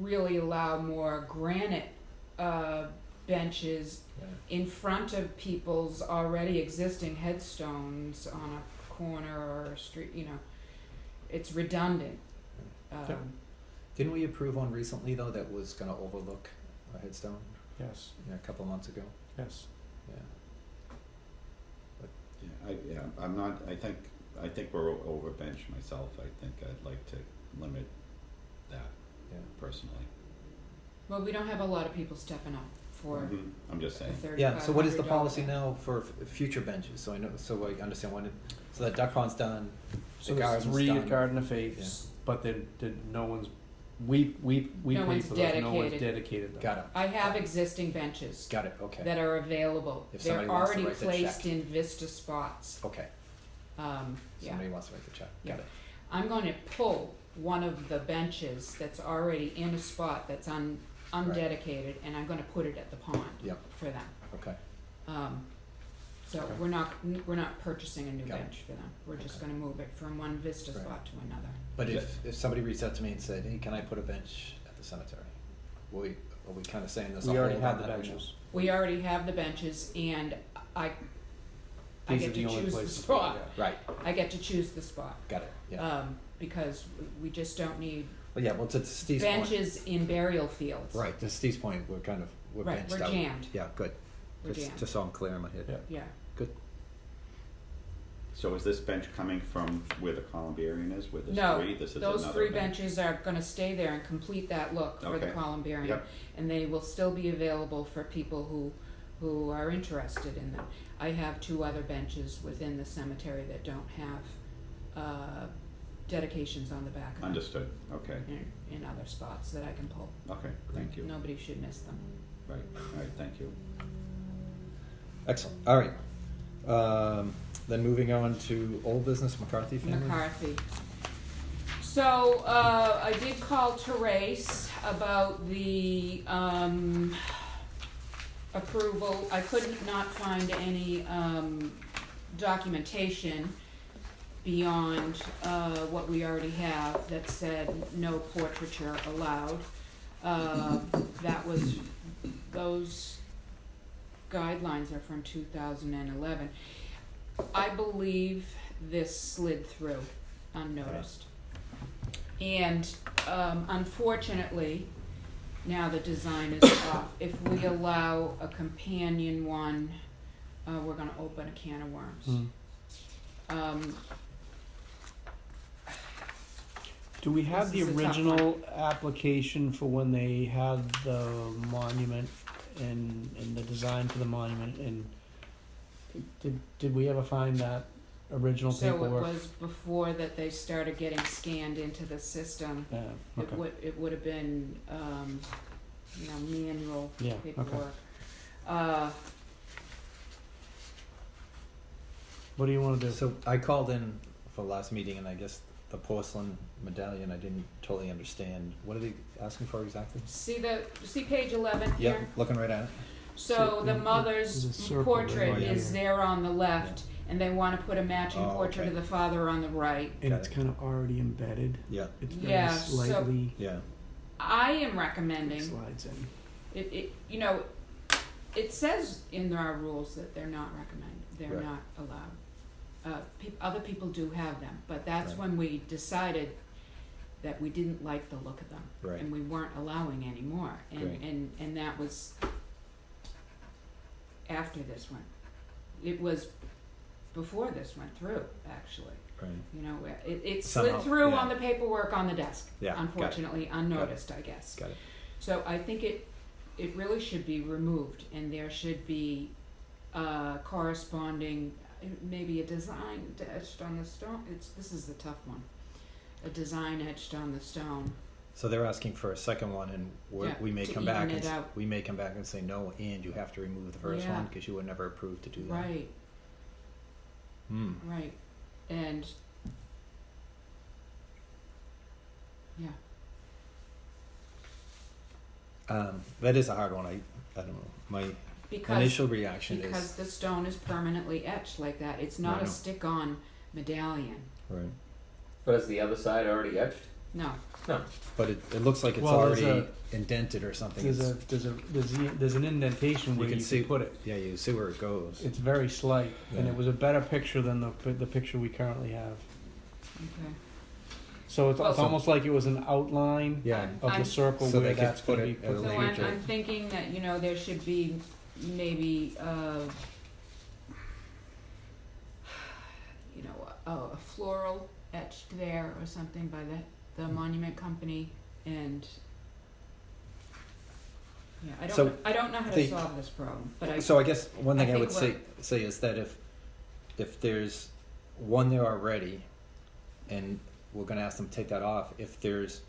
really allow more granite, benches Right. in front of people's already existing headstones on a corner or a street, it's redundant. Yep. Didn't we approve one recently, though, that was going to overlook a headstone Yes, a couple of months ago? yes. Yeah. I'm not, I think we're over bench myself. I think I'd like to limit that Yeah. personally. Well, we don't have a lot of people stepping up for Mhm. I'm just a saying. $3,500 Yeah, so what is the policy bench. now for future benches? So I understand when, so that duck pond's done, So the there's garden's 3 done. at Garden of Faith, but then no one's, we No pay one's for those, no one's dedicated. dedicated them. Got it, I have existing benches got it, okay, that are available. If They're somebody wants to already write the placed check. in Vista spots. okay, Yeah. somebody wants to write the check, got Yeah. it, I'm going to pull one of the benches that's already in a spot that's undedicated, and I'm going to put it at the pond Yep. for them. okay, So Okay. we're not purchasing a new Got it. bench for them. We're just Okay. going to move it from one Vista Right. spot to another. but if somebody reached out to me and said, hey, can I put a bench at the cemetery? Are we kind of saying this? We already have the benches. We already have the benches, and I These get are the to only choose the places. spot. Right, I get to choose the spot. got it, yeah, Because we just don't need well, yeah, well, to Steve's point. benches in burial fields. Right, to Steve's point, we're Right, benched we're out. jammed. Yeah, good, We're jammed. just so I'm clear in my head. Yeah. Yeah. So is this bench coming from where the columbarium is, where there's No, 3? This is those another 3 bench. benches are gonna stay there and complete that look for the Okay. columbarium. Yep. And they will still be available for people who are interested in them. I have 2 other benches within the cemetery that don't have dedications on the back of them. Understood, okay, In other spots that I can pull. okay, thank you. Nobody should miss them. Right, alright, thank you. Excellent, all right. Then moving on to old business, McCarthy family. McCarthy. So, I did call Therese about the, approval. I could not find any, documentation beyond, what we already have that said no portraiture allowed. Those guidelines are from 2011. I believe this slid through unnoticed. And unfortunately, now the design is off. If we allow a companion one, we're gonna open a can of worms. Do we have This the is a tough original application for when they had the monument and the design for the monument, and did we ever find that original So it paperwork? was before that they started getting scanned into the system. Yeah, okay. It would have been, manual Yeah, okay. paperwork. What do you wanna do? So I called in for last meeting, and I guess the porcelain medallion, I didn't totally understand. What are they asking for exactly? See page 11 here? Yep, looking right at it. So the there's a mother's circle portrait right is there on the left, and they wanna put a matching Oh, portrait of okay. the father on the right. And Got it's it. kind of already embedded. Yeah, It's very Yeah, so- slightly yeah. I am recommending, slides in. it says in our rules that they're not recommended, they're Right. not allowed. Other people do have them, but that's Right. when we decided that we didn't like the look of them. Right. And we weren't allowing any more, Great. and that was after this one. It was before this went through, actually. Right. It Somehow, slid through yeah. on the paperwork on the desk, Yeah, got it. unfortunately, unnoticed, I guess. Got it. So I think it really should be removed, and there should be corresponding, maybe a design etched on the stone. This is the tough one. A design etched on the stone. So they're asking for a second one, and Yeah, we may to come back even and it out. we may come back and say no, and you have to remove the first Yeah. one because you were never approved to do that. Right, Hmm. right. And yeah. That is a hard one. I don't know. My Because initial reaction because is the stone is permanently etched like that. It's not I a know. stick-on medallion. right, But is the other side already etched? No. No. but it looks like it's Well, there's already indented or something. There's an indentation where can you see can put it. Yeah, you see where it goes. It's very slight, and Yeah. it was a better picture than the picture we currently have. Okay. So it's Well, almost like it was an outline Yeah. of I'm- the circle So where they could that's put going to it be at a put. So later I'm, date. I'm thinking that, there should be maybe, a floral etched there or something by the monument company, and I So don't know how to the- solve this problem, but So I guess one thing I I would think say is that if there's one there already, and we're going to ask them to take that off, if there's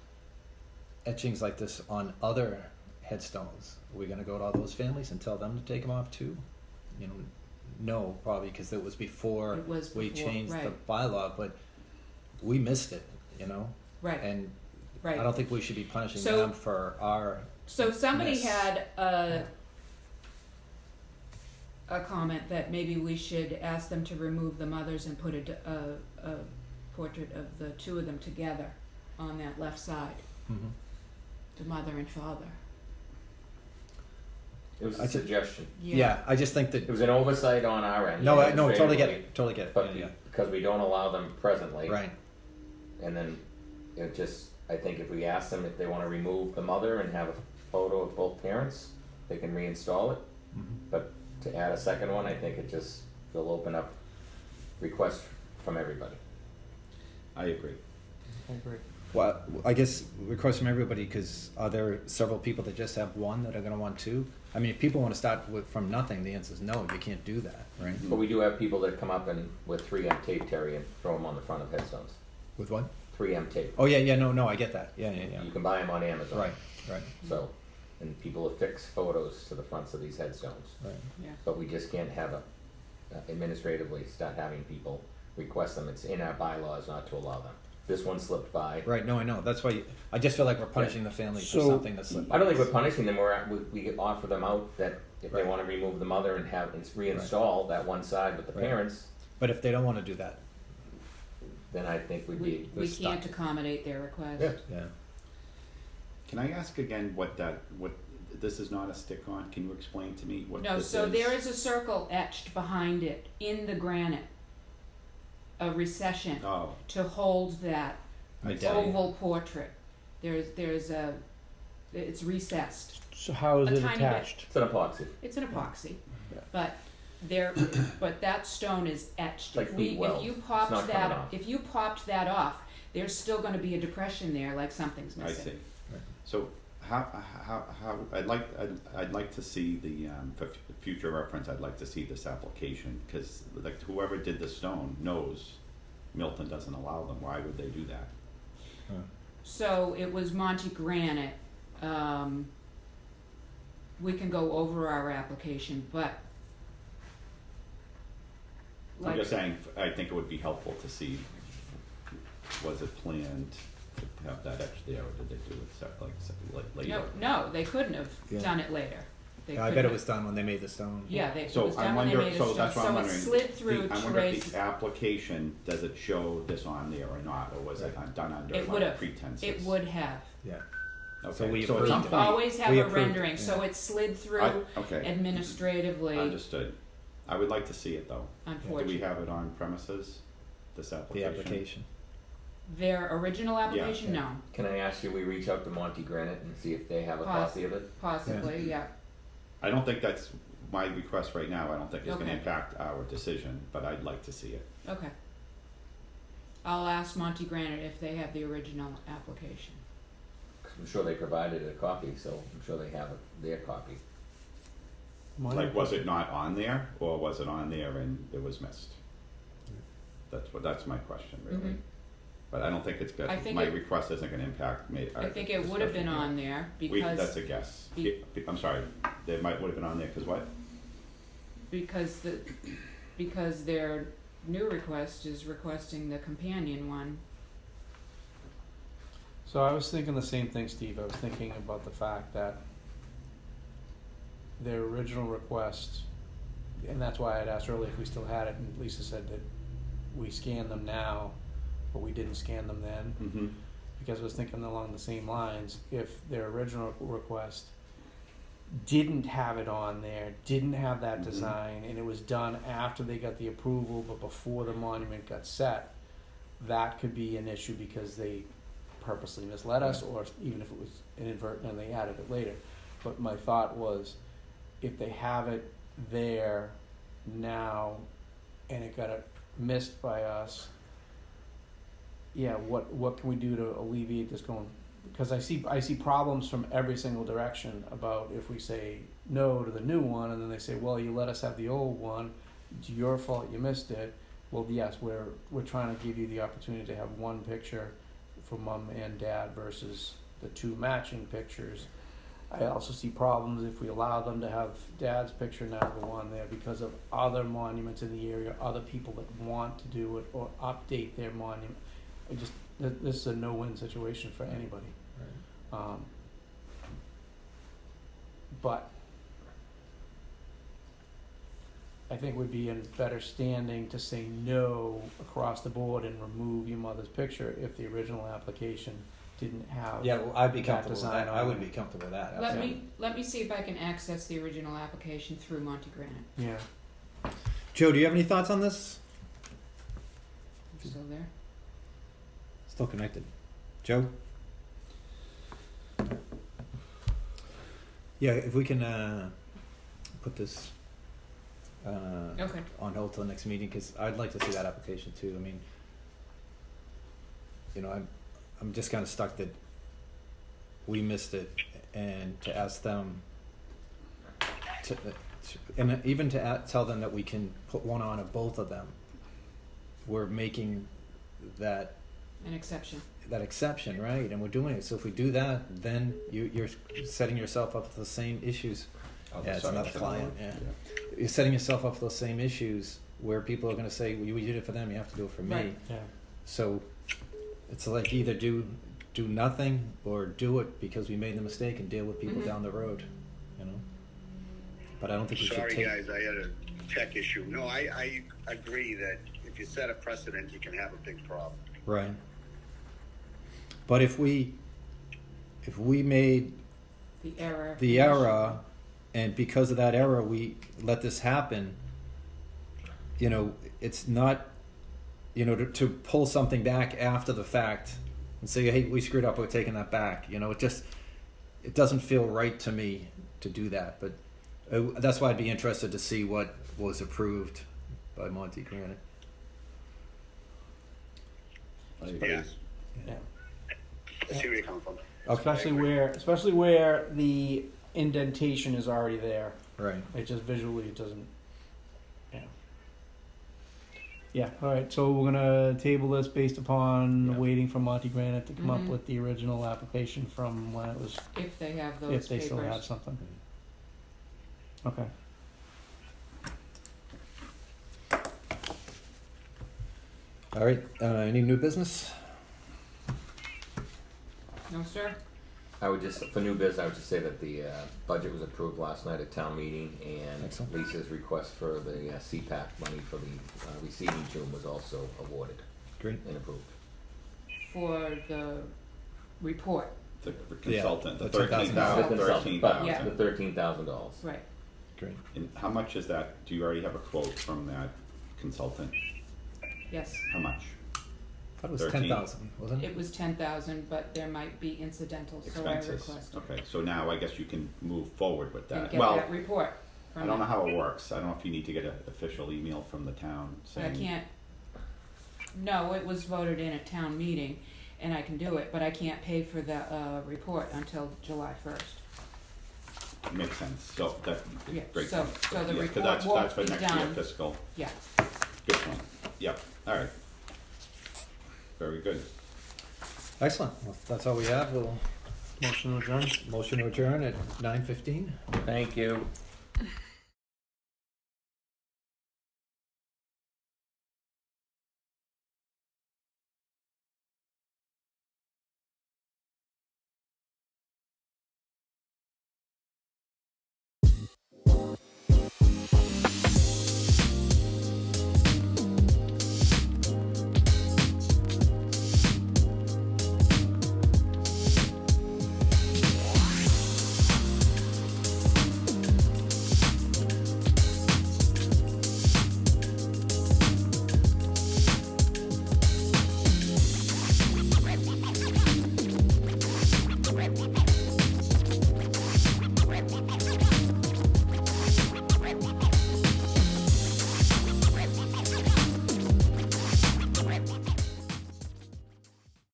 etchings like this on other headstones, are we going to go to all those families and tell them to take them off too? No, probably because it was before It was we before, changed the right. bylaw, but we missed it, right, and right. I don't think we should be punishing So- them for our. So somebody miss. had a comment that maybe we should ask them to remove the mothers and put a portrait of the two of them together on that left side, Mhm. the mother and father. It was I a ju- suggestion. Yeah, I just think that. It was an oversight on our end. No, Yeah, totally get favorably, it. Totally get it. But Yeah, because we don't allow them presently, yeah. Right. and then it just, I think if we ask them if they want to remove the mother and have a photo of both parents, they can reinstall it. Mhm. But to add a second one, I think will open up requests from everybody. I agree. I agree. Well, I guess request from everybody, because are there several people that just have one that are going to want two? I mean, if people want to start from nothing, the answer is no. You can't do that, right? But we do have people that come up and with 3M tape, Terry, and throw them on the front of headstones. With what? 3M tape. Oh yeah, no, I get that. Yeah. You can buy them on Amazon. Right. So, and people affix photos to the fronts of these headstones. Right. Yeah. But we just can't have administratively start having people request them. It's in our bylaws not to allow them. This one slipped by. Right. No, I know. That's why I just feel like we're punishing the family for So- something that slipped. I don't think we're punishing them. We offer them out that if they Right. want to remove the mother and reinstall that one side with the Right. parents, But if they don't want to do that, then I think we'd We be. We're can't stuck. accommodate their request. Yeah. yeah. Can I ask again what this is not a stick-on? Can you explain to me what No, this so is? there is a circle etched behind it in the granite, a recession Oh, to hold that Medallion. oval portrait. It's recessed. So how is A it tiny bit. attached? It's an epoxy. It's an epoxy, Yeah. but that stone is etched. Like If bead weld. you It's popped not coming off. if you popped that off, there's still gonna be a depression there, like something's I missing. see. So how I'd like to see the for future reference. I'd like to see this application because like whoever did the stone knows Milton doesn't allow them. Why would they do that? So it was Monty Granite. We can go over our application, but I'm just saying. I think it would be helpful to see. Was it planned to have that etched there, or did they do it later? no, they couldn't have Yeah. done it later. They I couldn't bet it have- was done when they made the stone. Yeah, it So was I done when they wonder. made a So stone. that's what I'm So it wondering. slid through I wonder if Trace. the application does it show this on there or not, or was it done under It would like have. pretenses? It would have. Yeah. Okay. So we so at approved some it. We point, always have we a approved it, rendering, so yeah. it slid through okay. administratively, Understood. I would like to see it though. Do we unfortunately. have it on premises? This The application. application. Their original application, yeah. no, Can I ask you, we reach out to Monty Granite and see if they have a Poss- copy of it? possibly, yeah. I don't think that's my request right now. I don't think it's going to Okay. impact our decision, but I'd like to see it. Okay. I'll ask Monty Granite if they have the original application. 'Cause I'm sure they provided a copy, so I'm sure they have their copy. Like, was it not on there, or was it on there and it was missed? That's my question, really. Mhm. But I don't think it's good. I think My it- request isn't going to impact me. I think it would have been on there That's because, a guess. be- I'm sorry. They would have been on there because what? because their new request is requesting the companion one. So I was thinking the same thing, Steve. I was thinking about the fact that their original request, and that's why I'd asked earlier if we still had it, and Lisa said that we scan them now, but we didn't scan them then, Mm-hmm. because I was thinking along the same lines, if their original request didn't have it on there, didn't have that Mhm. design, and it was done after they got the approval but before the monument got set, that could be an issue because they purposely misled us, or even if it was inadvertent and they added it later. But my thought was, if they have it there now and it got missed by us, yeah, what can we do to alleviate this going? Because I see problems from every single direction about if we say no to the new one and then they say, well, you let us have the old one, it's your fault you missed it. Well, yes, we're trying to give you the opportunity to have one picture for mom and dad versus the two matching pictures. I also see problems if we allow them to have dad's picture now the one there because of other monuments in the area, other people that want to do it or update their monument. This is a no-win situation for anybody. But I think we'd be in better standing to say no across the board and remove your mother's picture if the original application didn't have. Yeah, well, I'd be that comfortable with design that. I on would it. be comfortable with that. Let me see if I can access the original application through Monty Granite. Yeah. Joe, do you have any thoughts on this? Still there? Still connected. Joe? Yeah, if we can put this Okay. on hold till the next meeting, because I'd like to see that application too. I mean, I'm just kind of stuck that we missed it, and to ask them and even to tell them that we can put one on of both of them. We're making that An exception. exception, right? And we're doing it. So if we do that, then you're setting yourself up for the same issues. Yeah, it's another client. Yeah. You're setting yourself up for the same issues where people are going to say, well, you did it for them, you have to do it for me. Right. Yeah. So it's like either do nothing or do it because we made the mistake and deal with people Mhm. down the road, you know. But I don't think we should Sorry, take. guys, I had a tech issue. No, I agree that if you set a precedent, you can have a big problem. Right. But if we made The error. the error, and because of that error we let this happen, you know, it's not, you know, to pull something back after the fact and say, hey, we screwed up, we're taking that back. You know, it doesn't feel right to me to do that. But that's why I'd be interested to see what was approved by Monty Granite. Anybody, Yeah. Yeah. I see where you're coming from. Okay. Especially where the indentation is already there. Right. It just visually it doesn't. Yeah. Yeah. All right. So we're gonna table this based upon Yeah. waiting for Monty Granite to come up Mhm. with the original application from when it was, If they have those if they papers. still have something. Okay. All right, any new business? No, sir? I would just, for new business, I would just say that the budget was approved last night at town meeting, and Excellent. Lisa's request for the CPAC money for the receiving June was also awarded Great. and approved. For the report, The consultant, the the $10,000. Yeah. The $13,000. right. Great. And how much is that? Do you already have a quote from that consultant? Yes. How much? I thought it was 13. 10,000, wasn't it? It was 10,000, but there might be incidentals, so I Expenses. requested. Okay, so now I guess you can move forward with And that. get Well, that report I from don't know them. how it works. I don't know if you need to get an official email from the town I saying. can't, no, it was voted in at town meeting, and I can do it, but I can't pay for the report until July 1st. Makes sense. So that, Yeah, great so- point. so the Yeah, 'cause report that's won't for be next year done. fiscal. Yeah. Good point. Yep, all right. Very good. Excellent. Well, if that's all we have. We'll Motion to adjourn. motion to adjourn at 9:15. Thank you.